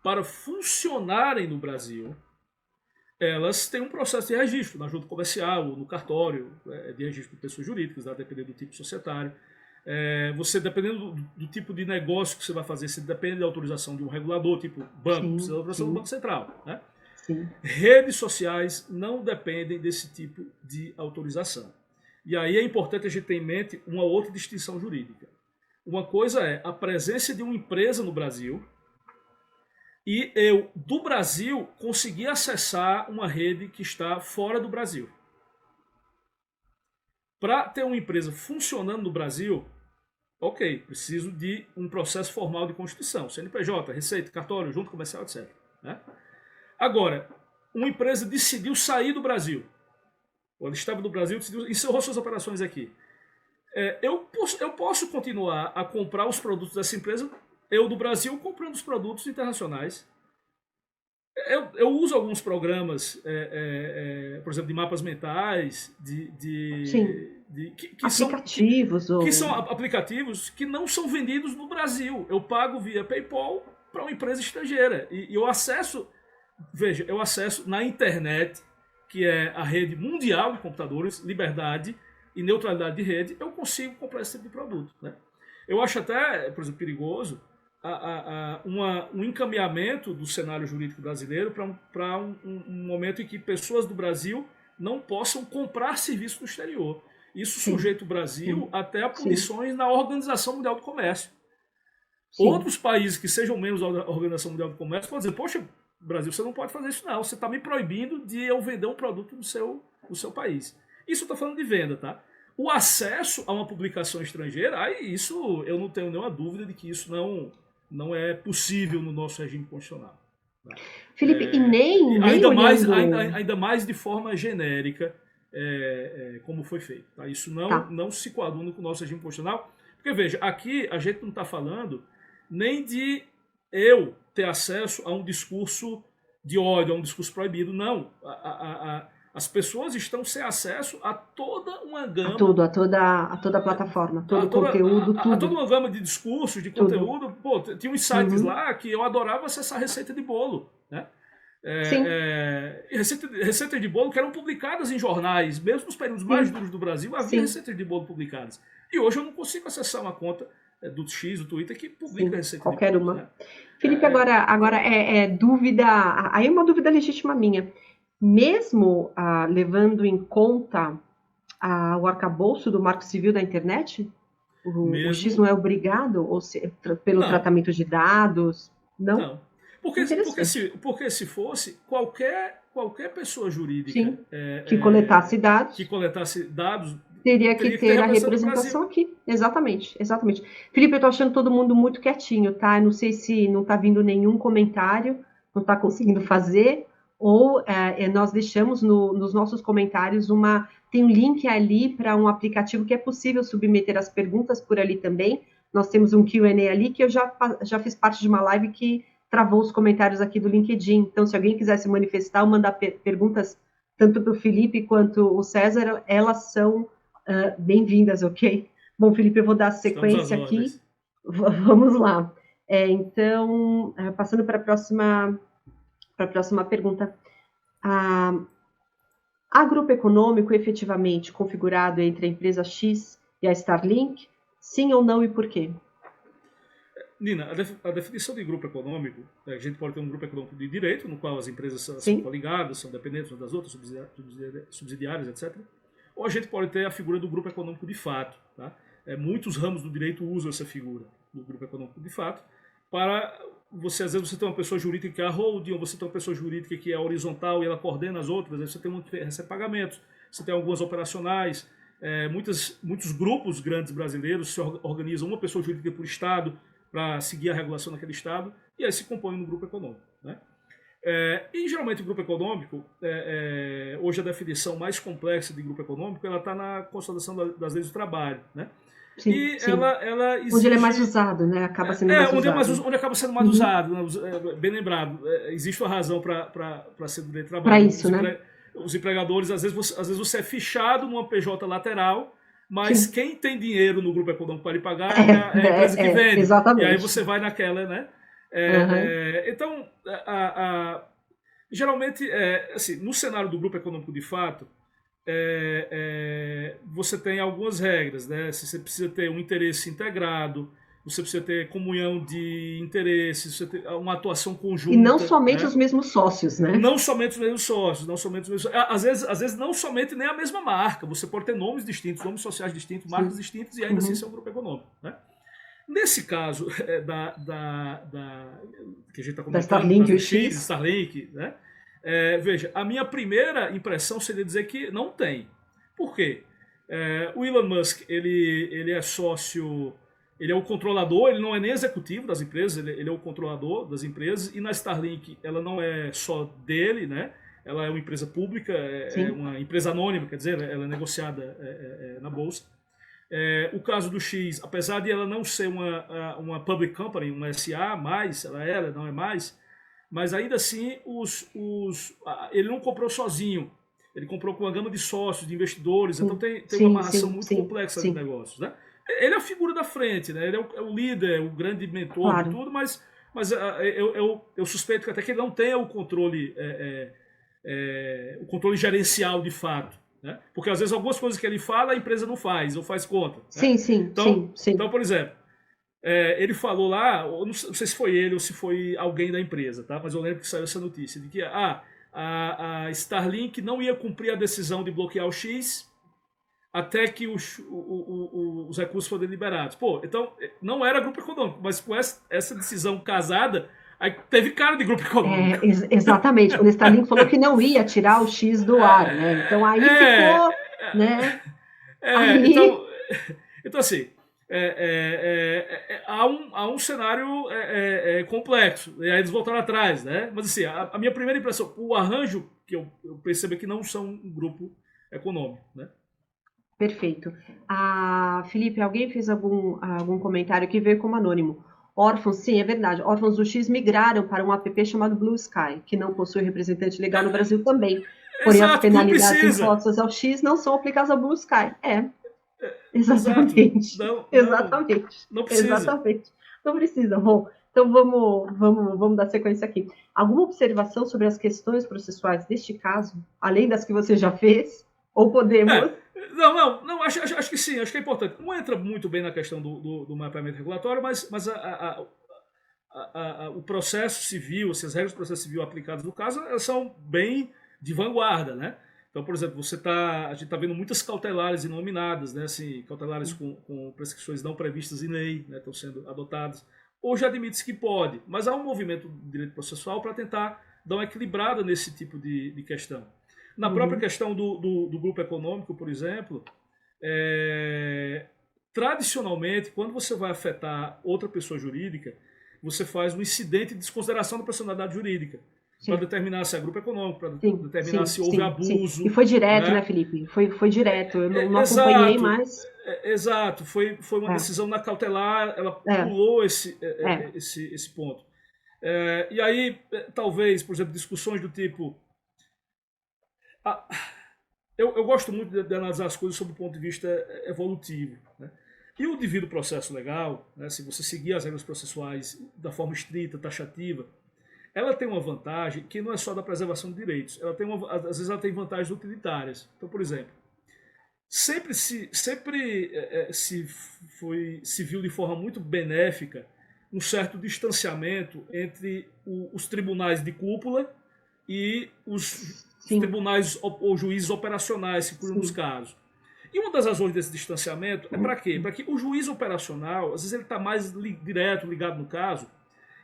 para funcionarem no Brasil, elas têm um processo de registro na junta comercial, no cartório, de registro de pessoas jurídicas, dependendo do tipo societário. Você, dependendo do tipo de negócio que você vai fazer, você depende da autorização de um regulador, tipo banco, precisa da autorização do Banco Central. Né? Sim. Redes sociais não dependem desse tipo de autorização. E aí é importante a gente ter em mente uma outra distinção jurídica. Uma coisa é a presença de uma empresa no Brasil e eu, do Brasil, conseguir acessar uma rede que está fora do Brasil. Para ter uma empresa funcionando no Brasil, ok, preciso de um processo formal de constituição, CNPJ, Receita, Cartório, Junta Comercial, etc. Né? Agora, uma empresa decidiu sair do Brasil, ou ela estava no Brasil, decidiu encerrou suas operações aqui. Eu posso continuar a comprar os produtos dessa empresa, eu do Brasil comprando os produtos internacionais. Eu uso alguns programas, por exemplo, de mapas mentais, que aplicativos. São aplicativos que não são vendidos no Brasil. Eu pago via PayPal para uma empresa estrangeira. E eu acesso na internet, que é a rede mundial de computadores, liberdade e neutralidade de rede, eu consigo comprar esse tipo de produto. Né? Eu acho até, por exemplo, perigoso um encaminhamento do cenário jurídico brasileiro para um momento em que pessoas do Brasil não possam comprar serviços no exterior. Isso sujeita o Brasil até a punições na Organização Mundial do Comércio. Outros países que sejam membros da Organização Mundial do Comércio podem dizer, poxa, Brasil, você não pode fazer isso não, você está me proibindo de eu vender um produto no seu país. Isso eu estou falando de venda, tá? O acesso a uma publicação estrangeira, aí isso eu não tenho nenhuma dúvida de que isso não é possível no nosso regime constitucional. Tá? Felipe, e nem ainda mais de forma genérica, como foi feito. Tá? Isso não se coaduna com o nosso regime constitucional, porque veja, aqui a gente não está falando nem de eu ter acesso a um discurso de ódio, a um discurso proibido, não. As pessoas estão sem acesso a toda uma gama... A toda a plataforma, todo o conteúdo, tudo. A toda uma gama de discursos, de conteúdo. Pô, tinha uns sites lá que eu adorava acessar receita de bolo. Né? Sim. Receitas de bolo que eram publicadas em jornais, mesmo nos períodos mais duros do Brasil, havia receitas de bolo publicadas. E hoje eu não consigo acessar uma conta do X, do Twitter, que publica receita qualquer de bolo. Uma. Né? Felipe, agora dúvida, aí é uma dúvida legítima minha. Mesmo levando em conta o arcabouço do Marco Civil da internet, o X não é obrigado pelo tratamento de dados? Não. Porque se fosse, qualquer pessoa jurídica que coletasse dados teria que ter a representação aqui. Exatamente. Felipe, eu estou achando todo mundo muito quietinho, tá? Eu não sei se não está vindo nenhum comentário, não está conseguindo fazer, ou nós deixamos nos nossos comentários tem um link ali para um aplicativo que é possível submeter as perguntas por ali também. Nós temos um Q&A ali que eu já fiz parte de uma live que travou os comentários aqui do LinkedIn. Então, se alguém quiser se manifestar ou mandar perguntas tanto para o Felipe quanto o César, elas são bem-vindas, ok? Bom, Felipe, eu vou dar sequência aqui. Vamos lá. Então, passando para a próxima pergunta. Há grupo econômico efetivamente configurado entre a empresa X e a Starlink? Sim ou não e por quê? Nina, a definição de grupo econômico, a gente pode ter um grupo econômico de direito, no qual as empresas são coligadas, são dependentes umas das outras, subsidiárias, etc. Ou a gente pode ter a figura do grupo econômico de fato. Tá? Muitos ramos do direito usam essa figura do grupo econômico de fato para às vezes você tem uma pessoa jurídica que é a holding, ou você tem uma pessoa jurídica que é horizontal e ela coordena as outras, aí você tem que receber pagamentos, você tem algumas operacionais, muitos grupos grandes brasileiros se organizam uma pessoa jurídica por estado para seguir a regulação naquele estado, e aí se compõe no grupo econômico. Né? E geralmente o grupo econômico, hoje a definição mais complexa de grupo econômico, ela está na Constituição das Leis do Trabalho, né? Sim, e sim. Ela exige... Onde ele é mais usado, né? Acaba sendo mais usado. Onde acaba sendo mais usado, né? Bem lembrado. Existe uma razão para ser do direito do trabalho. Para isso, né? Os empregadores, às vezes você é fichado numa PJ lateral, mas quem tem dinheiro no grupo econômico para lhe pagar é a empresa que vende. Exatamente. E aí você vai naquela, né? Então, geralmente, assim, no cenário do grupo econômico de fato, você tem algumas regras, né? Você precisa ter um interesse integrado, você precisa ter comunhão de interesses, você ter uma atuação conjunta. E não somente os mesmos sócios, né? Não somente os mesmos sócios, às vezes não somente nem a mesma marca, você pode ter nomes distintos, nomes sociais distintos, marcas distintas e ainda assim ser um grupo econômico, né? Nesse caso que a gente está comentando, Starlink, né? Veja, a minha primeira impressão seria dizer que não tem. Por quê? O Elon Musk, ele é sócio, ele é o controlador, ele não é nem executivo das empresas, ele é o controlador das empresas, e na Starlink ela não é só dele, né? Ela é uma empresa pública, é uma empresa anônima, quer dizer, ela é negociada na bolsa. O caso do X, apesar de ela não ser uma public company, uma SA, mais, ela não é mais, mas ainda assim ele não comprou sozinho, ele comprou com uma gama de sócios, de investidores, então tem uma amarração muito complexa de negócios. Né? Ele é a figura da frente, né? Ele é o líder, o grande mentor de tudo, mas eu suspeito que até que ele não tenha o controle gerencial de fato. Né? Porque às vezes algumas coisas que ele fala a empresa não faz, ou faz contra. Né? Então, por exemplo, ele falou lá, não sei se foi ele ou se foi alguém da empresa, tá? Mas eu lembro que saiu essa notícia de que a Starlink não ia cumprir a decisão de bloquear o X até que os recursos fossem liberados. Pô, então não era grupo econômico, mas com essa decisão casada, aí teve cara de grupo econômico. Exatamente, quando o Starlink falou que não ia tirar o X do ar, né? Então aí ficou, né? Então assim, há um cenário complexo, e aí eles voltaram atrás, né? Mas assim, a minha primeira impressão, o arranjo que eu percebo é que não são um grupo econômico, né? Perfeito. Felipe, alguém fez algum comentário que veio como anônimo. Órfãos, sim, é verdade. Órfãos do X migraram para um app chamado Blue Sky, que não possui representante legal no Brasil também. Porém, as penalidades impostas ao X não são aplicadas ao Blue Sky. Exatamente. Não precisa. Exatamente. Não precisa. Bom, Então vamos dar sequência aqui. Alguma observação sobre as questões processuais deste caso, além das que você já fez? Ou podemos... Não, acho que sim, acho que é importante. Não entra muito bem na questão do mapeamento regulatório, mas o processo civil, assim, as regras do processo civil aplicadas no caso, elas são bem de vanguarda, né? Então, por exemplo, a gente está vendo muitas cautelares inominadas, né? Assim, cautelares com prescrições não previstas em lei, né? Estão sendo adotadas. Hoje admite-se que pode, mas há um movimento do direito processual para tentar dar uma equilibrada nesse tipo de questão. Na própria questão do grupo econômico, por exemplo, tradicionalmente, quando você vai afetar outra pessoa jurídica, você faz um incidente de desconsideração da personalidade jurídica, para determinar se é grupo econômico, para determinar se houve abuso. Sim. E foi direto, né, Felipe? Foi direto, eu não acompanhei, mas... Exato, foi uma decisão na cautelar, ela pulou esse ponto. E aí, talvez, por exemplo, discussões do tipo... Eu gosto muito de analisar as coisas sob o ponto de vista evolutivo, né? E o devido processo legal, né, se você seguir as regras processuais da forma estrita, taxativa, ela tem uma vantagem que não é só da preservação de direitos, às vezes ela tem vantagens utilitárias. Então, por exemplo, sempre se viu de forma muito benéfica um certo distanciamento entre os tribunais de cúpula e os tribunais ou juízes operacionais que cuidam dos casos. E uma das razões desse distanciamento é para quê? Para que o juiz operacional, às vezes ele está mais direto, ligado no caso,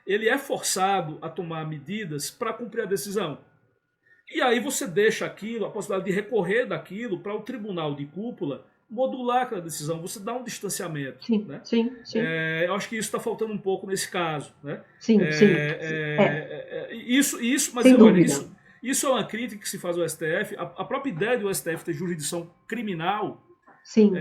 ele é forçado a tomar medidas para cumprir a decisão. E aí você deixa aquilo, a possibilidade de recorrer daquilo para o tribunal de cúpula modular aquela decisão, você dá um distanciamento. Sim, né? sim. Eu acho que isso está faltando um pouco nesse caso. Né? Sim. Mas olha, isso é uma crítica que se faz ao STF. A própria ideia do STF ter jurisdição criminal,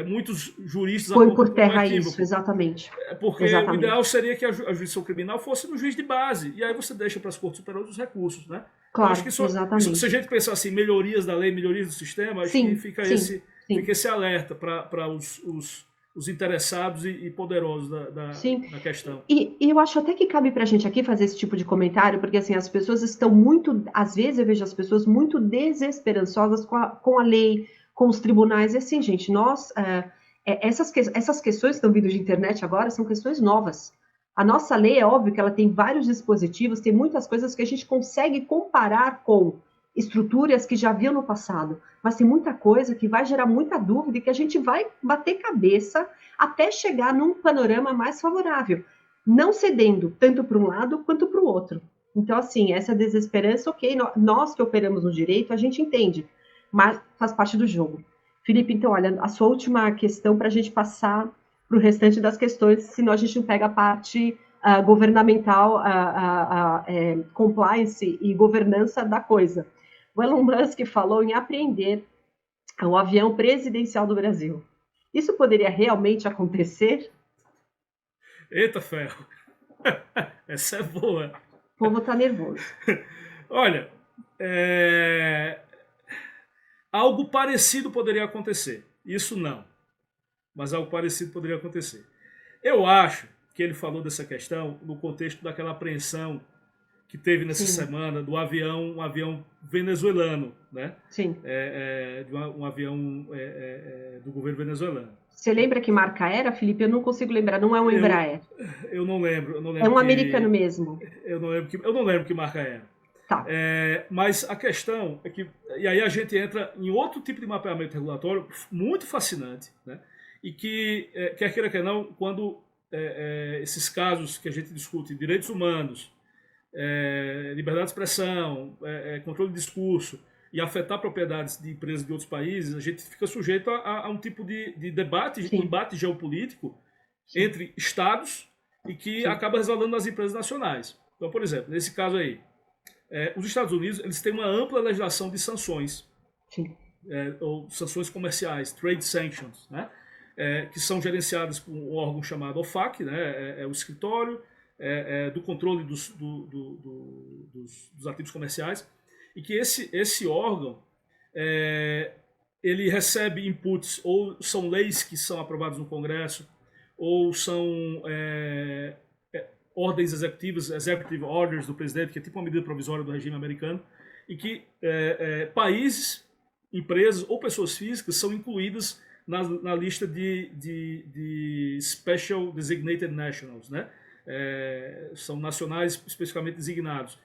muitos juristas põe por terra isso, exatamente. Porque o ideal seria que a jurisdição criminal fosse no juiz de base, e aí você deixa para as cortes superiores os recursos. Né? Claro, acho que se a gente pensar assim, melhorias da lei, melhorias do sistema, acho que fica esse alerta para os interessados e poderosos da questão. E eu acho até que cabe para a gente aqui fazer esse tipo de comentário, porque assim, as pessoas estão às vezes eu vejo as pessoas muito desesperançosas com a lei, com os tribunais, e assim, gente, essas questões que estão vindo de internet agora são questões novas. A nossa lei, é óbvio que ela tem vários dispositivos, tem muitas coisas que a gente consegue comparar com estruturas que já haviam no passado, mas tem muita coisa que vai gerar muita dúvida e que a gente vai bater cabeça até chegar num panorama mais favorável, não cedendo tanto para um lado quanto para o outro. Então, assim, essa desesperança, ok, nós que operamos no direito, a gente entende, mas faz parte do jogo. Felipe, então, olha, a sua última questão para a gente passar para o restante das questões, senão a gente não pega a parte governamental, compliance e governança da coisa. O Elon Musk falou em apreender o avião presidencial do Brasil. Isso poderia realmente acontecer? Eita ferro! Essa é boa. O povo está nervoso. Olha, algo parecido poderia acontecer. Isso não. Mas algo parecido poderia acontecer. Eu acho que ele falou dessa questão no contexto daquela apreensão que teve nessa semana do um avião venezuelano, né? Sim. Um avião do governo venezuelano. Você lembra que marca era, Felipe? Eu não consigo lembrar, não é um Embraer. Eu não lembro. É um americano mesmo. Eu não lembro que marca era. Tá. Mas a questão é que... E aí a gente entra em outro tipo de mapeamento regulatório muito fascinante, né? E que, quer queira, quer não, quando esses casos que a gente discute, direitos humanos, liberdade de expressão, controle de discurso e afetar propriedades de empresas de outros países, a gente fica sujeito a um tipo de debate, embate geopolítico entre estados e que acaba resvalando nas empresas nacionais. Então, por exemplo, nesse caso aí, os Estados Unidos eles têm uma ampla legislação de sanções, ou sanções comerciais, trade sanctions, né? Que são gerenciadas por um órgão chamado OFAC, né? O escritório do controle dos ativos comerciais, e que esse órgão ele recebe inputs, ou são leis que são aprovadas no Congresso, ou são ordens executivas, executive orders do presidente, que é tipo uma medida provisória do regime americano, em que países, empresas ou pessoas físicas são incluídas na lista de Special Designated Nationals, né? São nacionais especificamente designados.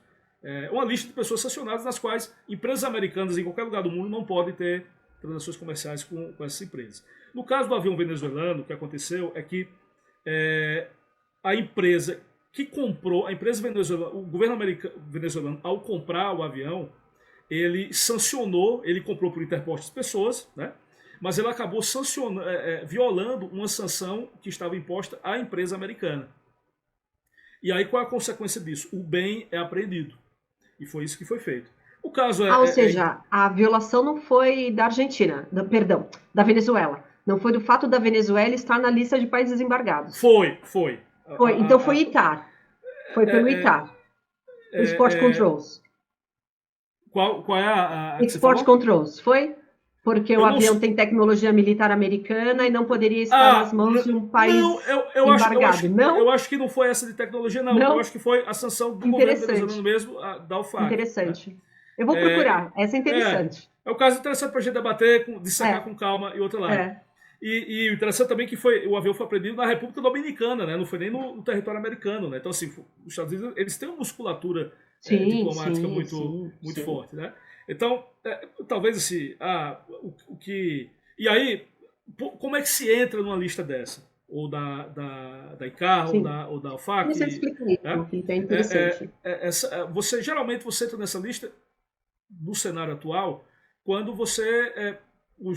Uma lista de pessoas sancionadas nas quais empresas americanas em qualquer lugar do mundo não podem ter transações comerciais com essas empresas. No caso do avião venezuelano, o que aconteceu é que a empresa que comprou, a empresa venezuelana, o governo venezuelano, ao comprar o avião, ele sancionou, ele comprou por interpostas pessoas, né? Mas ele acabou violando uma sanção que estava imposta à empresa americana. E aí qual é a consequência disso? O bem é apreendido. E foi isso que foi feito. O caso ou seja, a violação não foi da Argentina, perdão, da Venezuela. Não foi do fato da Venezuela estar na lista de países embargados. Foi. Então foi ITAR. Foi pelo ITAR. Export Controls. Qual é a Export Controls, foi? Porque o avião tem tecnologia militar americana e não poderia estar nas mãos de um país embargado. Eu acho que não foi essa de tecnologia, não. Eu acho que foi a sanção do governo venezuelano mesmo, da UFAC. Interessante. Né? Eu vou procurar. Essa é interessante. É um caso interessante para a gente debater, dissecar com calma e outra lá. E o interessante também é que o avião foi apreendido na República Dominicana, né? Não foi nem no território americano, né? Então, assim, os Estados Unidos, eles têm uma musculatura diplomática muito forte, né? Então, talvez assim, o que... E aí, como é que se entra numa lista dessa? Ou da ICAR, ou da UFAC? Você explica isso, que é interessante. Geralmente você entra nessa lista, no cenário atual, quando os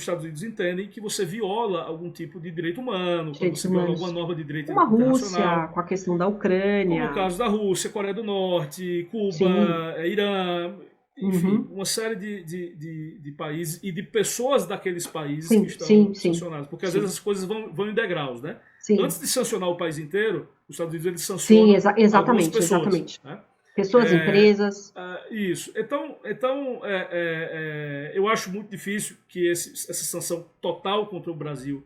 Estados Unidos entendem que você viola algum tipo de direito humano, quando você viola alguma norma de direito internacional. Como a Rússia, com a questão da Ucrânia. Como o caso da Rússia, Coreia do Norte, Cuba, Irã... Enfim, uma série de países e de pessoas daqueles países que estão sancionados. Porque às vezes as coisas vão em degraus, né? Antes de sancionar o país inteiro, os Estados Unidos eles sancionam algumas pessoas. Exatamente. Né? Pessoas, empresas. Isso. Então eu acho muito difícil que essa sanção total contra o Brasil,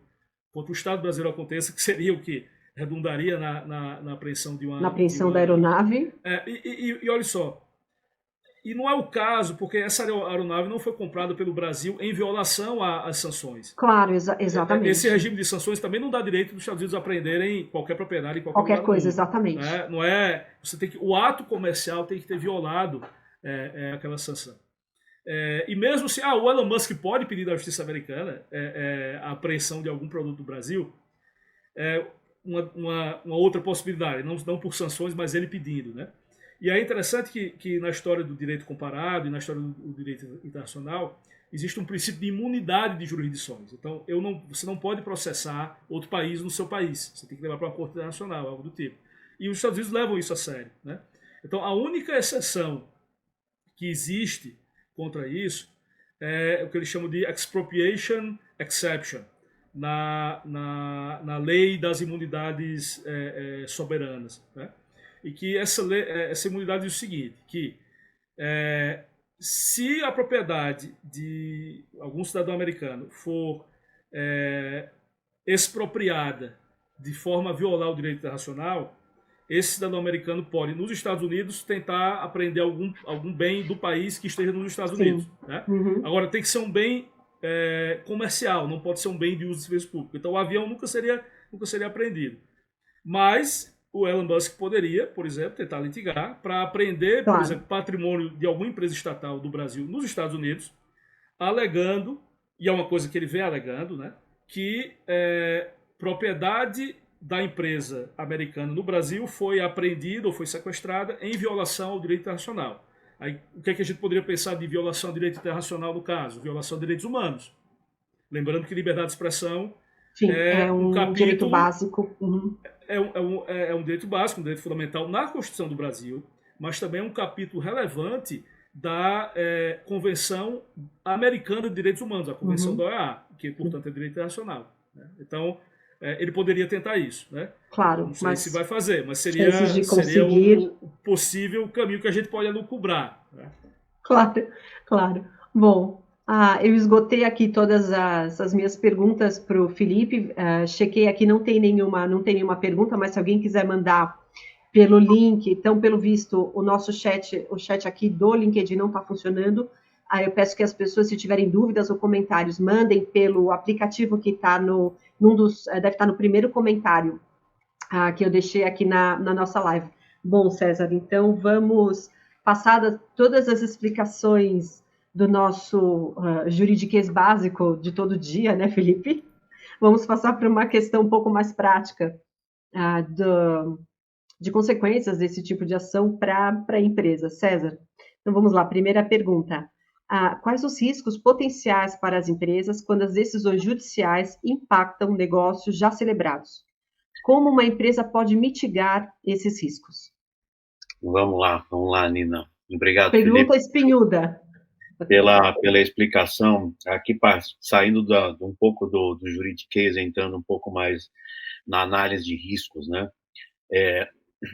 contra o Estado brasileiro aconteça, que seria o que redundaria na apreensão de uma... Na apreensão da aeronave. E olha só, e não é o caso, porque essa aeronave não foi comprada pelo Brasil em violação às sanções. Claro, exatamente. Esse regime de sanções também não dá direito dos Estados Unidos a apreenderem qualquer propriedade em qualquer coisa, exatamente. Não é, o ato comercial tem que ter violado aquela sanção. E mesmo se o Elon Musk pode pedir da justiça americana a apreensão de algum produto do Brasil, uma outra possibilidade, não por sanções, mas ele pedindo, né? E é interessante que na história do direito comparado e na história do direito internacional existe um princípio de imunidade de jurisdições. Então, você não pode processar outro país no seu país. Você tem que levar para uma corte internacional, algo do tipo. E os Estados Unidos levam isso a sério, né? Então, a única exceção que existe contra isso é o que eles chamam de expropriation exception, na lei das imunidades soberanas, né? E que essa imunidade diz o seguinte, que se a propriedade de algum cidadão americano for expropriada de forma a violar o direito internacional, esse cidadão americano pode, nos Estados Unidos, tentar apreender algum bem do país que esteja nos Estados Unidos. Né? Agora, tem que ser um bem comercial, não pode ser um bem de uso de serviço público. Então, o avião nunca seria apreendido. Mas o Elon Musk poderia, por exemplo, tentar litigar para apreender, por exemplo, patrimônio de alguma empresa estatal do Brasil nos Estados Unidos, alegando, e é uma coisa que ele vem alegando, né, que propriedade da empresa americana no Brasil foi apreendida ou foi sequestrada em violação ao direito internacional. Aí, o que é que a gente poderia pensar de violação ao direito internacional no caso? Violação de direitos humanos. Lembrando que liberdade de expressão é um capítulo, direito básico. É um direito básico, um direito fundamental na Constituição do Brasil, mas também é um capítulo relevante da Convenção Americana de Direitos Humanos, a Convenção da OEA, que, portanto, é direito internacional. Né? Então, ele poderia tentar isso. Né? Claro. Não sei se vai fazer, mas seria o possível caminho que a gente pode elucubrar. Né? Claro. Bom, eu esgotei aqui todas as minhas perguntas para o Felipe. Chequei aqui, não tem nenhuma pergunta, mas se alguém quiser mandar pelo link. Então, pelo visto, o nosso chat, o chat aqui do LinkedIn não está funcionando. Aí eu peço que as pessoas, se tiverem dúvidas ou comentários, mandem pelo aplicativo que está deve estar no primeiro comentário que eu deixei aqui na nossa live. Bom, César, então vamos, passadas todas as explicações do nosso juridiquês básico de todo dia, né, Felipe? Vamos passar para uma questão um pouco mais prática de consequências desse tipo de ação para a empresa. César, então vamos lá, primeira pergunta. Quais os riscos potenciais para as empresas quando as decisões judiciais impactam negócios já celebrados? Como uma empresa pode mitigar esses riscos? Vamos lá, Nina. Obrigado, Pergunta Felipe, espinhuda. pela explicação. Aqui, saindo um pouco do juridiquês, entrando um pouco mais na análise de riscos, né?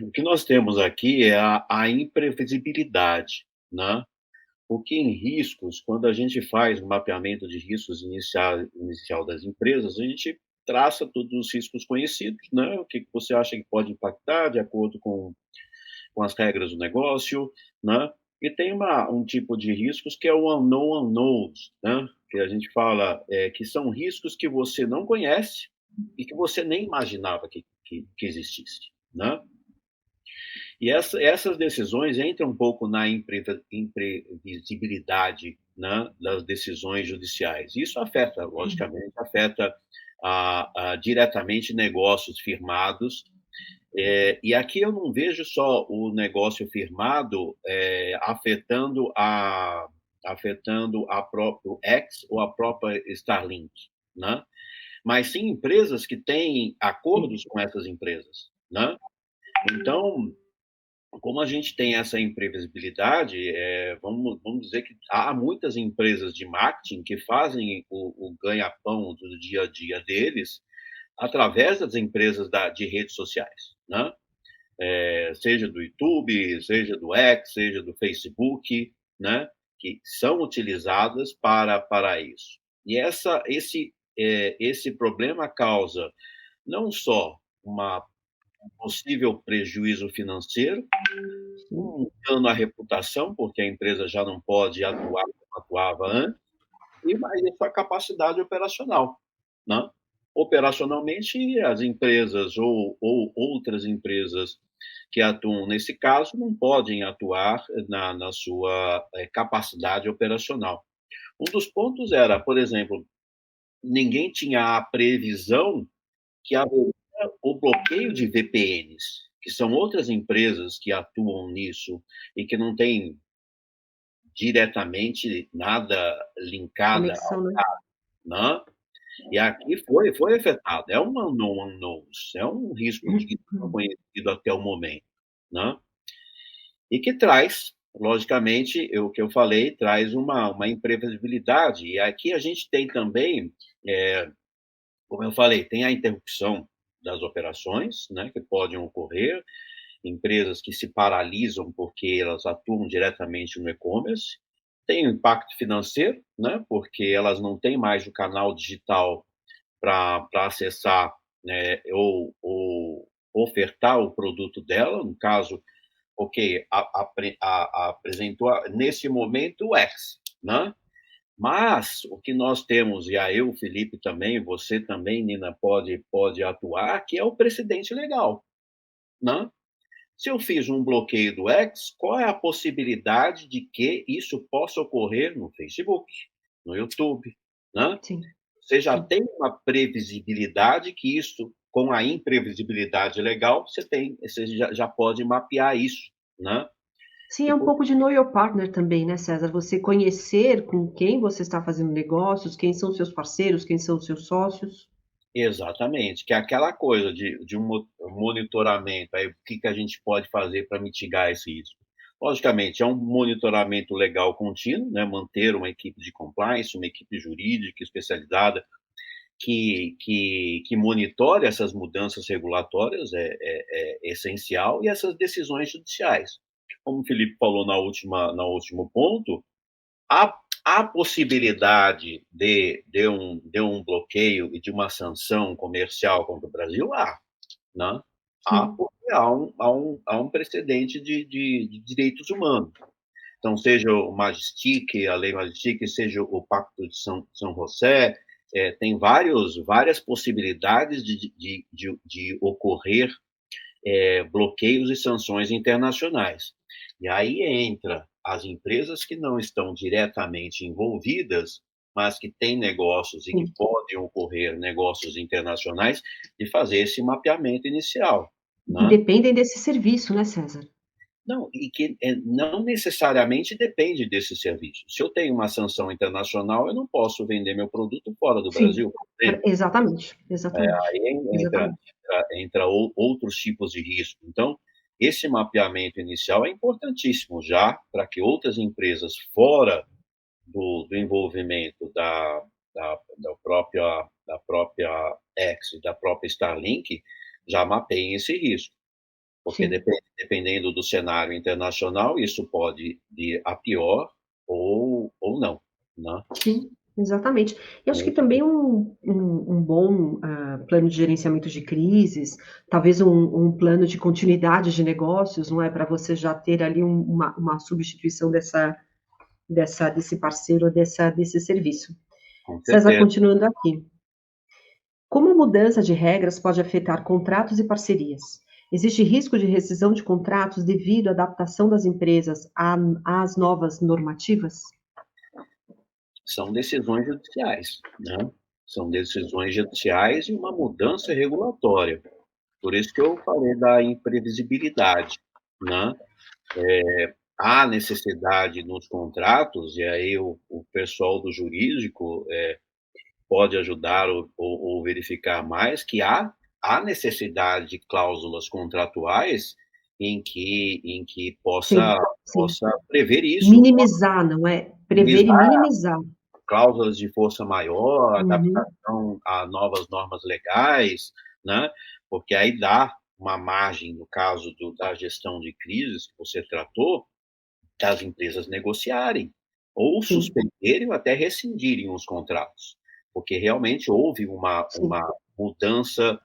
O que nós temos aqui é a imprevisibilidade, né? Porque em riscos, quando a gente faz o mapeamento de riscos inicial das empresas, a gente traça todos os riscos conhecidos, né? O que você acha que pode impactar de acordo com as regras do negócio, né? E tem um tipo de riscos que é o unknown unknowns, né? Que a gente fala que são riscos que você não conhece e que você nem imaginava que existisse, né? E essas decisões entram um pouco na imprevisibilidade, né, das decisões judiciais. Isso afeta, logicamente, diretamente negócios firmados. E aqui eu não vejo só o negócio firmado afetando a própria X ou a própria Starlink, né? Mas sim empresas que têm acordos com essas empresas, né? Então, como a gente tem essa imprevisibilidade, vamos dizer que há muitas empresas de marketing que fazem o ganha-pão do dia a dia deles através das empresas de redes sociais, né? Seja do YouTube, seja do X, seja do Facebook, né? Que são utilizadas para isso. E esse problema causa não só um possível prejuízo financeiro, um dano à reputação, porque a empresa já não pode atuar como atuava antes, e mais a sua capacidade operacional, né? Operacionalmente, as empresas ou outras empresas que atuam nesse caso não podem atuar na sua capacidade operacional. Um dos pontos era, por exemplo, ninguém tinha a previsão que haveria o bloqueio de VPNs, que são outras empresas que atuam nisso e que não têm diretamente nada linkada Conexão, né? né? E aqui foi afetado. É um unknown unknowns, é um risco de não conhecido até o momento, né? E que traz, logicamente, o que eu falei, traz uma imprevisibilidade. E aqui a gente tem também, como eu falei, tem a interrupção das operações, né, que podem ocorrer, empresas que se paralisam porque elas atuam diretamente no e-commerce, tem o impacto financeiro, né, porque elas não têm mais o canal digital para acessar, né, ou ofertar o produto dela, no caso, ok, apresentou nesse momento o X, né? Mas o que nós temos, e aí o Felipe também, você também, Nina, pode atuar, que é o precedente legal, né? Se eu fiz um bloqueio do X, qual é a possibilidade de que isso possa ocorrer no Facebook, no YouTube, né? Sim. Você já tem uma previsibilidade que isso, com a imprevisibilidade legal, você já pode mapear isso, né? Sim, é um pouco de know your partner também, né, César? Você conhecer com quem você está fazendo negócios, quem são seus parceiros, quem são os seus sócios. Exatamente, que é aquela coisa de um monitoramento, aí o que a gente pode fazer para mitigar esse risco? Logicamente, é um monitoramento legal contínuo, né? Manter uma equipe de compliance, uma equipe jurídica especializada que monitore essas mudanças regulatórias é essencial e essas decisões judiciais. Como o Felipe falou no último ponto, há possibilidade de um bloqueio e de uma sanção comercial contra o Brasil? Há, né? Sim. porque há um precedente de direitos humanos. Então, seja o Majestic, a Lei Majestic, seja o Pacto de São José, tem várias possibilidades de ocorrer bloqueios e sanções internacionais. E aí entra as empresas que não estão diretamente envolvidas, mas que têm negócios e que Sim. podem ocorrer negócios internacionais, de fazer esse mapeamento inicial, E né? dependem desse serviço, né, César? Não, e que não necessariamente depende desse serviço. Se eu tenho uma sanção internacional, eu não posso vender meu produto fora do Sim, Brasil, por exemplo. exatamente, exatamente, Aí exatamente. entra outros tipos de risco. Então, esse mapeamento inicial é importantíssimo já para que outras empresas fora do envolvimento da própria X, da própria Starlink, já mapeiem esse risco. Porque Sim, dependendo do cenário internacional, isso pode ir a pior ou não, né? sim, exatamente. E acho que também um bom, plano de gerenciamento de crises, talvez um plano de continuidade de negócios, não é, para você já ter ali uma substituição desse parceiro, desse serviço. Com César, certeza. continuando aqui. Como a mudança de regras pode afetar contratos e parcerias? Existe risco de rescisão de contratos devido à adaptação das empresas às novas normativas? São decisões judiciais, né? São decisões judiciais e uma mudança regulatória. Por isso que eu falei da imprevisibilidade, né? Há necessidade nos contratos, e aí o pessoal do jurídico pode ajudar ou verificar mais, que há necessidade de cláusulas contratuais em que Sim, sim. possa prever isso, Minimizar, não é? Prever e minimizar minimizar. cláusulas de força maior, Uhum, adaptação a novas normas legais, né? Porque aí dá uma margem, no caso da gestão de crises que você tratou, das empresas negociarem, ou sim, suspenderem ou até rescindirem os contratos, porque realmente houve uma, sim, uma mudança,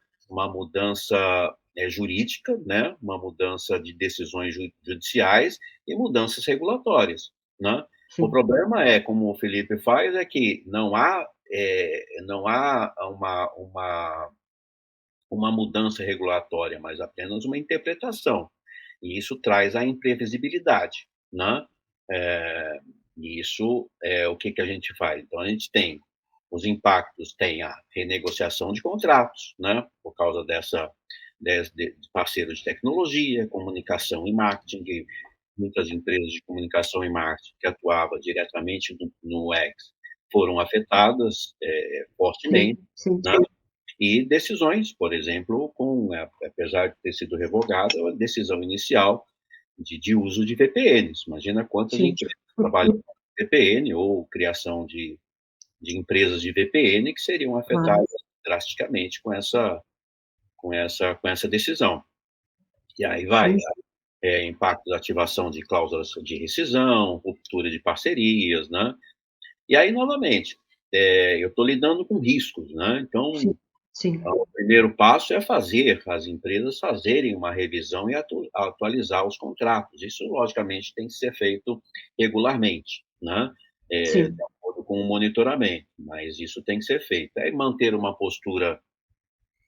jurídica, né? Uma mudança de decisões judiciais e mudanças regulatórias, né? O sim, problema é, como o Felipe faz, é que não há uma mudança regulatória, mas apenas uma interpretação. E isso traz a imprevisibilidade, né? É, e isso é o que a gente faz. Então, a gente tem os impactos, tem a renegociação de contratos, né? Por causa de parceiros de tecnologia, comunicação e marketing, muitas empresas de comunicação e marketing que atuavam diretamente no X foram afetadas sim, fortemente, sim, né? E decisões, por exemplo, apesar de ter sido revogada, a decisão inicial de uso de VPNs. Imagina quantas sim. empresas trabalham com VPN ou criação de empresas de VPN que seriam Claro, afetadas drasticamente com essa decisão. E aí vai, sim, impacto da ativação de cláusulas de rescisão, ruptura de parcerias, né? E aí, novamente, eu estou lidando com riscos, né? sim, Então, sim, o primeiro passo é fazer as empresas fazerem uma revisão e atualizar os contratos. Isso, logicamente, tem que ser feito regularmente, né? De sim, acordo com o monitoramento, mas isso tem que ser feito. É manter uma postura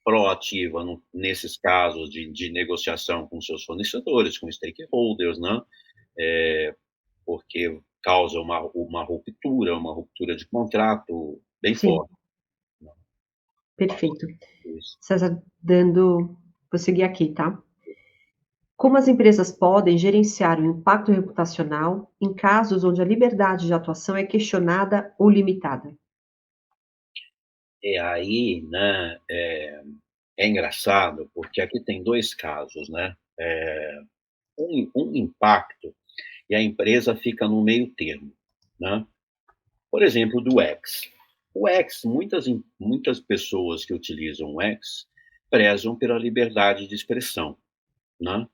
proativa nesses casos de negociação com seus fornecedores, com stakeholders, né? Porque causa uma ruptura de contrato bem sim, forte. Né? perfeito. Isso. César, vou seguir aqui, tá? Como as empresas podem gerenciar o impacto reputacional em casos onde a liberdade de atuação é questionada ou limitada? E aí, né, é engraçado, porque aqui tem 2 casos, né, um impacto e a empresa fica no meio termo, né. Por exemplo, do X. O X, muitas pessoas que utilizam o X prezam pela liberdade de expressão, né.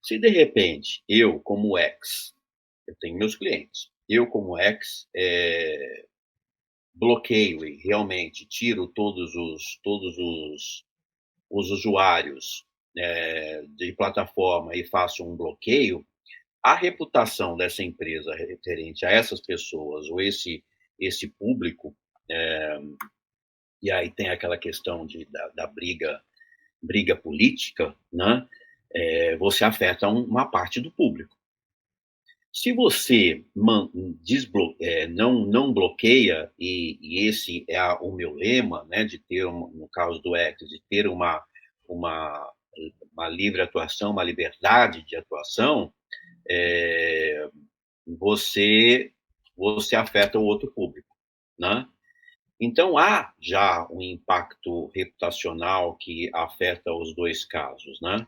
Se de repente eu, como X, eu tenho meus clientes, eu como X, bloqueio e realmente tiro todos os usuários de plataforma e faço um bloqueio, a reputação dessa empresa referente a essas pessoas ou esse público, e aí tem aquela questão da briga política, né? Você afeta uma parte do público. Se você não bloqueia, e esse é o meu lema, né, de ter, no caso do X, de ter uma livre atuação, uma liberdade de atuação, você afeta o outro público, né? Então, há já um impacto reputacional que afeta os dois casos, né?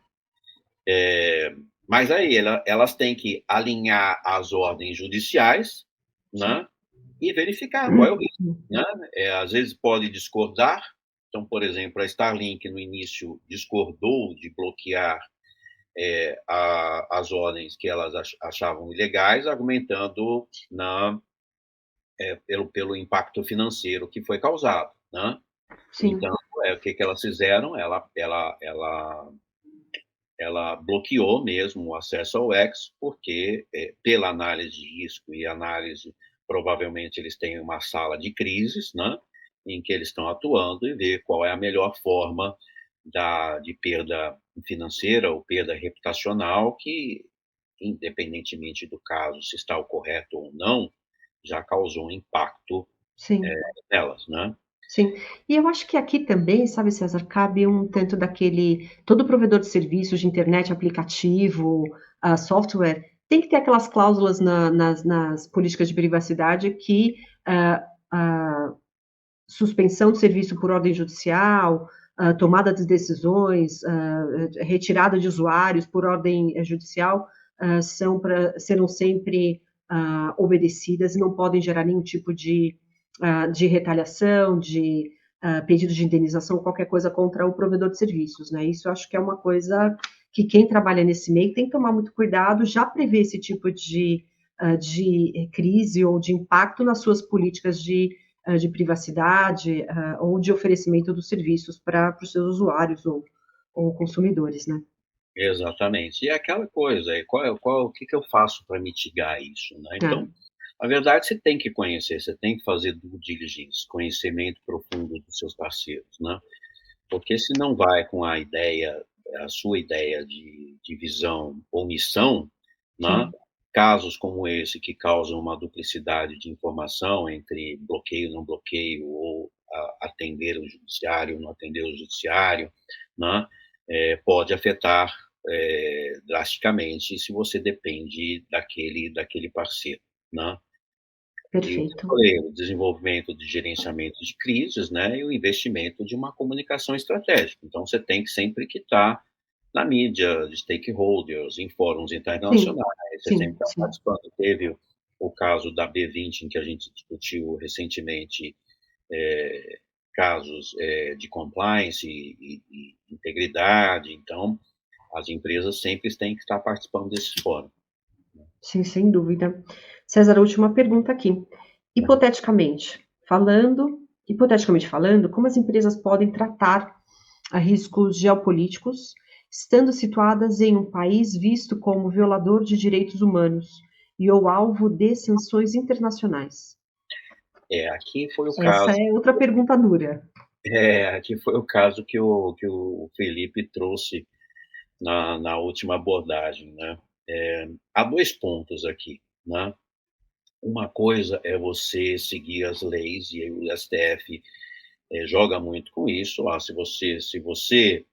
Mas aí elas têm que alinhar as ordens judiciais, né? E verificar qual é o risco, né? Às vezes pode discordar. Então, por exemplo, a Starlink no início discordou de bloquear as ordens que elas achavam ilegais, argumentando pelo impacto financeiro que foi causado, né? Sim. Então, o que elas fizeram? Ela bloqueou mesmo o acesso ao X, porque, pela análise de risco e análise, provavelmente eles têm uma sala de crises, né, em que eles estão atuando e ver qual é a melhor forma de perda financeira ou perda reputacional, que, independentemente do caso, se está o correto ou não, já causou um impacto nelas, né? Sim. E eu acho que aqui também, sabe, César, cabe um tanto daquele. Todo provedor de serviços de internet, aplicativo, software, tem que ter aquelas cláusulas nas políticas de privacidade que suspensão de serviço por ordem judicial, tomada de decisões, retirada de usuários por ordem judicial, serão sempre obedecidas e não podem gerar nenhum tipo de retaliação, de pedido de indenização, qualquer coisa contra o provedor de serviços, né? Isso eu acho que é uma coisa que quem trabalha nesse meio tem que tomar muito cuidado, já prever esse tipo de crise ou de impacto nas suas políticas de privacidade ou de oferecimento dos serviços para os seus usuários ou consumidores, né? Exatamente. E é aquela coisa, o que eu faço para mitigar isso, né? Então, na verdade, você tem que conhecer, você tem que fazer due diligence, conhecimento profundo dos seus parceiros, né? Porque se não vai com a sua ideia de visão ou missão, né? Casos como esse que causam uma duplicidade de informação entre bloqueio, não bloqueio, ou atender o judiciário, não atender o judiciário, né? Pode afetar drasticamente se você depende daquele parceiro, né? Perfeito. E o desenvolvimento de gerenciamento de crises, né, e o investimento de uma comunicação estratégica. Então, você tem que sempre que estar na mídia, de stakeholders, em fóruns internacionais, você sempre está participando. Teve o caso da B20, em que a gente discutiu recentemente casos de compliance e integridade. Então, as empresas sempre têm que estar participando desses fóruns. Sim, sem dúvida. César, a última pergunta aqui. Hipoteticamente falando, como as empresas podem tratar a riscos geopolíticos, estando situadas em um país visto como violador de direitos humanos e ou alvo de sanções internacionais? Aqui foi o caso. Essa é outra pergunta dura. Aqui foi o caso que o Felipe trouxe na última abordagem, né? Há dois pontos aqui, né? Uma coisa é você seguir as leis, e o STF joga muito com isso. Se você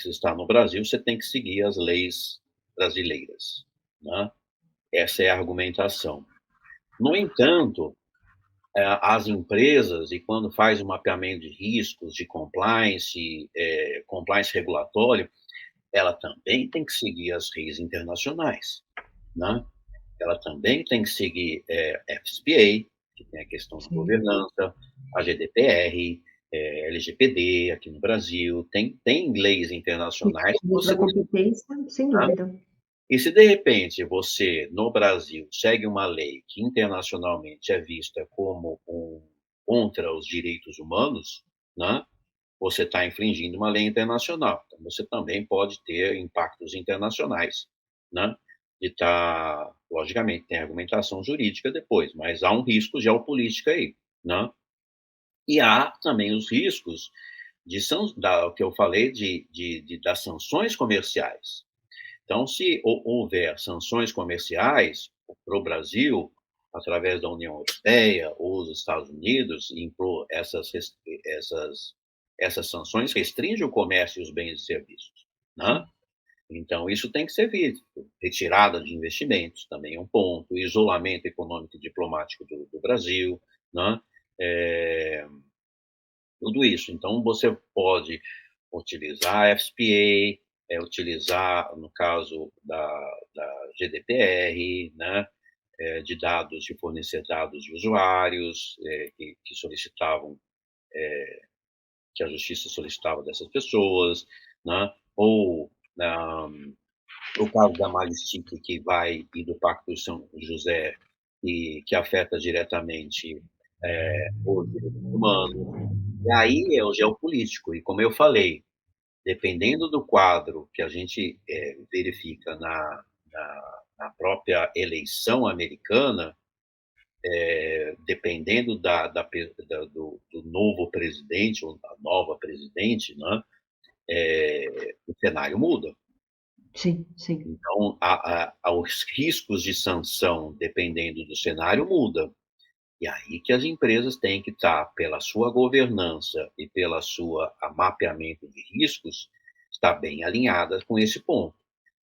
está no Brasil, você tem que seguir as leis brasileiras, né? Essa é a argumentação. No entanto, as empresas, e quando faz o mapeamento de riscos, de compliance, compliance regulatório, ela também tem que seguir as leis internacionais, né? Ela também tem que seguir FCPA, que tem a questão de governança, a GDPR, LGPD aqui no Brasil, tem leis internacionais. Competência, sem dúvida. E se, de repente, você, no Brasil, segue uma lei que internacionalmente é vista como contra os direitos humanos, né? você está infringindo uma lei internacional. Então, você também pode ter impactos internacionais, né? De estar, logicamente, tem argumentação jurídica depois, mas há um risco geopolítico aí, né? E há também os riscos o que eu falei das sanções comerciais. Então, se houver sanções comerciais para o Brasil, através da União Europeia ou os Estados Unidos, impor essas sanções restringem o comércio e os bens e serviços, né? Então, isso tem que ser visto. Retirada de investimentos também é um ponto, isolamento econômico e diplomático do Brasil, né? Tudo isso. Então, você pode utilizar a FCPA, utilizar, no caso da GDPR, né? De dados, de fornecer dados de usuários que solicitavam, que a justiça solicitava dessas pessoas, né? Ou o caso da Malistic, que vai, e do Pacto de São José, que afeta diretamente os direitos humanos. E aí é o geopolítico. E como eu falei, dependendo do quadro que a gente verifica na própria eleição americana, dependendo do novo presidente ou da nova presidente, né, o cenário muda. Sim, sim. Então, os riscos de sanção, dependendo do cenário, muda. E aí que as empresas têm que estar, pela sua governança e pela sua mapeamento de riscos, estar bem alinhadas com esse ponto.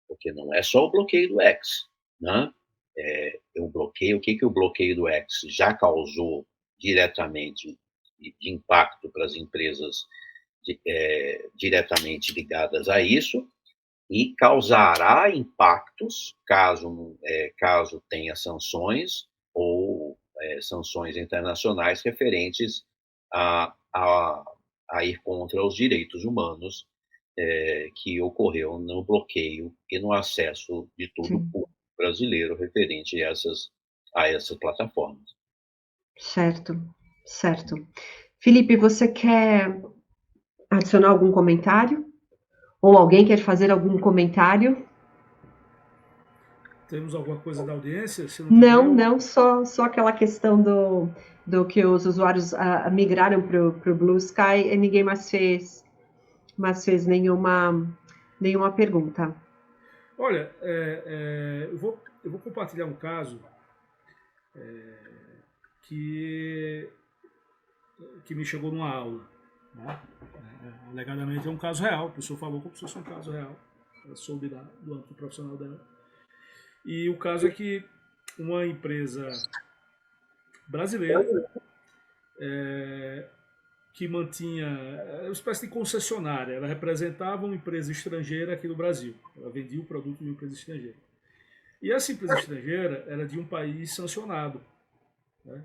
Porque não é só o bloqueio do X, né? O que o bloqueio do X já causou diretamente de impacto para as empresas diretamente ligadas a isso, e causará impactos caso tenha sanções ou sanções internacionais referentes a ir contra os direitos humanos que ocorreu no bloqueio e no acesso de todo o público brasileiro referente a essas plataformas. Certo, certo. Felipe, você quer adicionar algum comentário? Ou alguém quer fazer algum comentário? Temos alguma coisa da audiência? Se não, só aquela questão do que os usuários migraram para o Blue Sky e ninguém mais fez nenhuma pergunta. Olha, eu vou compartilhar um caso que me chegou numa aula. Né? Alegadamente é um caso real, a pessoa falou como se fosse um caso real. Ela soube do âmbito profissional dela. E o caso é que uma empresa brasileira que mantinha uma espécie de concessionária, ela representava uma empresa estrangeira aqui no Brasil. Ela vendia o produto de uma empresa estrangeira. E essa empresa estrangeira era de um país sancionado, né?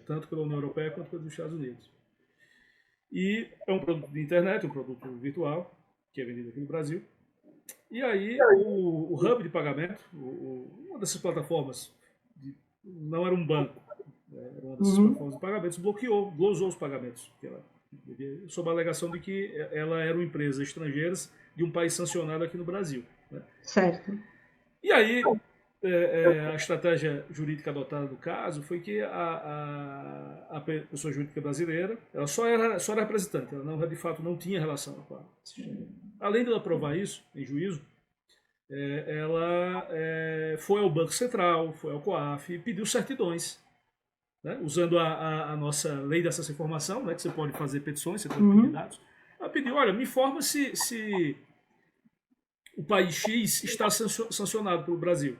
Tanto pela União Europeia quanto pelos Estados Unidos. E é um produto de internet, um produto virtual, que é vendido aqui no Brasil. E aí o hub de pagamento, uma dessas plataformas, não era um banco, era uma dessas plataformas de pagamentos, glosou os pagamentos. Sob a alegação de que ela era uma empresa estrangeira de um país sancionado aqui no Brasil. Né? Certo. E aí a estratégia jurídica adotada do caso foi que a pessoa jurídica brasileira ela só era representante, ela de fato não tinha relação com a além de ela provar isso em juízo, ela foi ao Banco Central, foi ao COAF e pediu certidões, né? Usando a nossa lei de acesso à informação, né? Que você pode fazer petições, você pode pedir dados. Ela pediu, olha, me informa se o país X está sancionado pelo Brasil.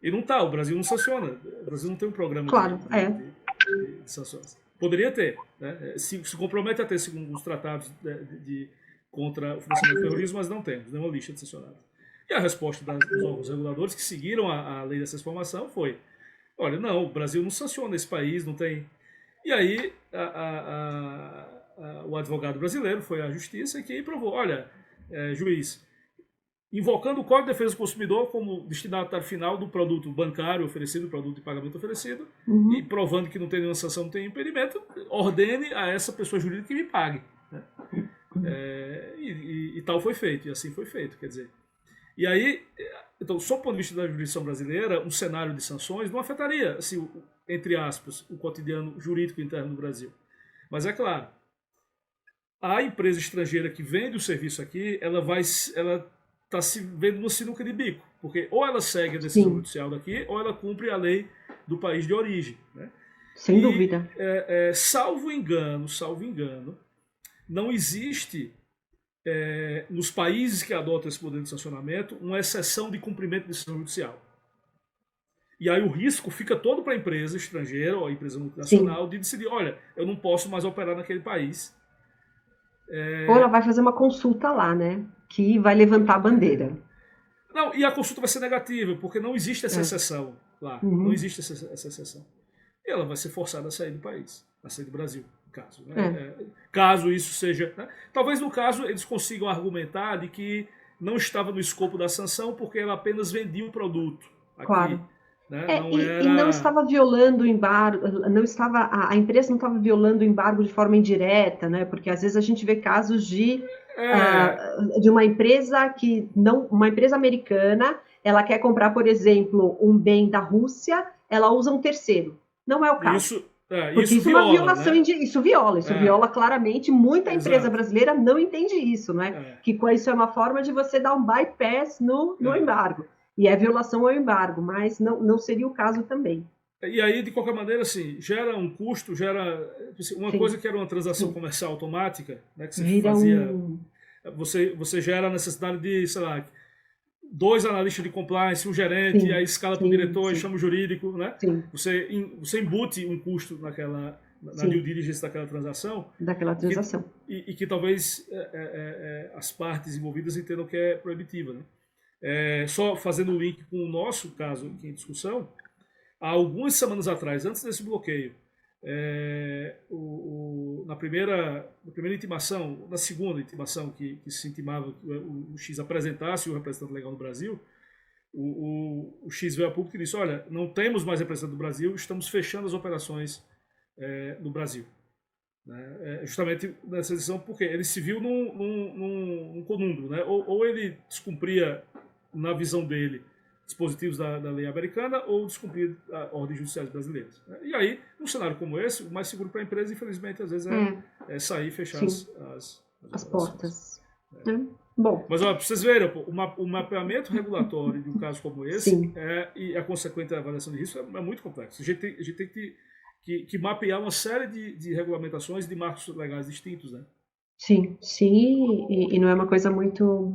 E não está, o Brasil não sanciona. O Brasil não tem um programa de sanções. Poderia ter, né? Se compromete a ter, segundo os tratados contra o financiamento do terrorismo, mas não temos nenhuma lista de sancionados. E a resposta dos órgãos reguladores que seguiram a lei dessa informação foi: olha, não, o Brasil não sanciona esse país, não tem. E aí o advogado brasileiro foi à justiça e que provou: olha, juiz, invocando o Código de Defesa do Consumidor como destinatário final do produto bancário oferecido, do produto de pagamento oferecido, e provando que não tem nenhuma sanção, não tem impedimento, ordene a essa pessoa jurídica que me pague. Né? E tal foi feito, e assim foi feito, quer dizer. E aí, então, sob o ponto de vista da jurisdição brasileira, um cenário de sanções não afetaria, assim, entre aspas, o cotidiano jurídico interno do Brasil. Mas é claro, a empresa estrangeira que vende o serviço aqui, ela está se vendo no sinuca de bico, porque ou ela segue a decisão judicial daqui, ou ela cumpre a lei do país de origem, né? Sem dúvida. Salvo engano, não existe, nos países que adotam esse modelo de sancionamento, uma exceção de cumprimento de decisão judicial. E aí o risco fica todo para a empresa estrangeira ou a empresa multinacional de decidir, olha, eu não posso mais operar naquele país. Ou ela vai fazer uma consulta lá, né? Que vai levantar a bandeira. Não, e a consulta vai ser negativa, porque não existe essa exceção lá. Não existe essa exceção. E ela vai ser forçada a sair do país, a sair do Brasil, no caso. Né? Caso isso seja... Né? Talvez, no caso, eles consigam argumentar de que não estava no escopo da sanção porque ela apenas vendia o produto aqui. Claro. Né? E não estava violando o embargo, a empresa não estava violando o embargo de forma indireta, né? Porque às vezes a gente vê casos de uma empresa uma empresa americana, ela quer comprar, por exemplo, um bem da Rússia, ela usa um terceiro. Não é o caso. Porque isso viola, é uma violação, né? Isso viola claramente. Muita empresa brasileira não entende isso, né? Que isso é uma forma de você dar um bypass no embargo. E é violação ao embargo, mas não seria o caso também. E aí, de qualquer maneira, assim, gera um custo, uma coisa que era uma transação comercial automática, né, que você fazia... Você gera a necessidade de, sei lá, 2 analistas de compliance, um gerente, aí escala para o diretor e chama o jurídico, né? Você embute um custo na due diligence daquela transação. E que talvez as partes envolvidas entendam que é proibitiva, né? Só fazendo o link com o nosso caso aqui em discussão, há algumas semanas atrás, antes desse bloqueio, na primeira intimação, na segunda intimação que se intimava que o X apresentasse o representante legal no Brasil, o X veio a público e disse, olha, não temos mais representante do Brasil, estamos fechando as operações no Brasil. Justamente nessa decisão, porque ele se viu num conúnduro, né? Ou ele descumpria, na visão dele, dispositivos da lei americana ou descumprir ordens judiciais brasileiras. Né? E aí, num cenário como esse, o mais seguro para a empresa, infelizmente, às vezes é sair e fechar as portas. Bom. Mas, para vocês verem, o mapeamento regulatório de um caso como esse e a consequente avaliação de risco é muito complexo. A gente tem que mapear uma série de regulamentações de marcos legais distintos, né? Sim, e não é uma coisa muito,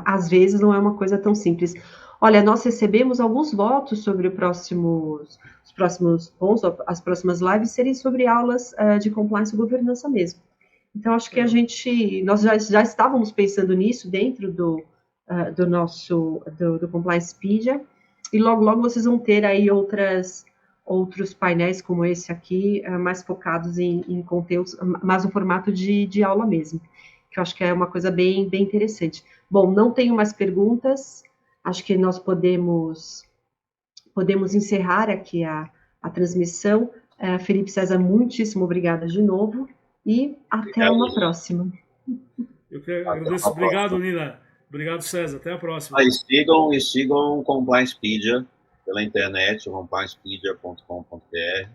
às vezes não é uma coisa tão simples. Olha, nós recebemos alguns votos sobre os próximos pontos, as próximas lives serem sobre aulas de compliance e governança mesmo. Então, acho que nós já estávamos pensando nisso dentro do CompliancePedia, e logo vocês vão ter aí outros painéis como esse aqui, mais focados em conteúdos, mas no formato de aula mesmo, que eu acho que é uma coisa bem interessante. Bom, não tenho mais perguntas, acho que nós podemos encerrar aqui a transmissão. Felipe César, muitíssimo obrigada de novo, e até uma próxima. Eu que agradeço. Obrigado, Nina. Obrigado, César. Até a próxima. Sigam o CompliancePedia pela internet, compliancepedia.com.br.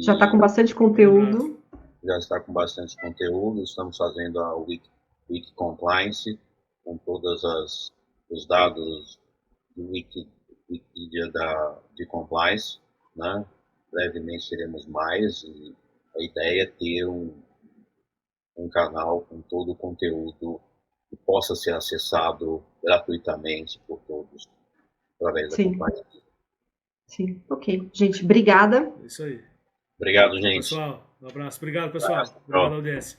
Já está com bastante conteúdo. Já está com bastante conteúdo. Estamos fazendo a Wiki Compliance, com todos os dados do Wikipedia de Compliance. Né? Brevemente teremos mais. E a ideia é ter um canal com todo o conteúdo que possa ser acessado gratuitamente por todos. Através da companhia. Sim, ok. Gente, obrigada. Isso aí. Obrigado, gente. Pessoal, um abraço. Obrigado, pessoal. Obrigado, audiência.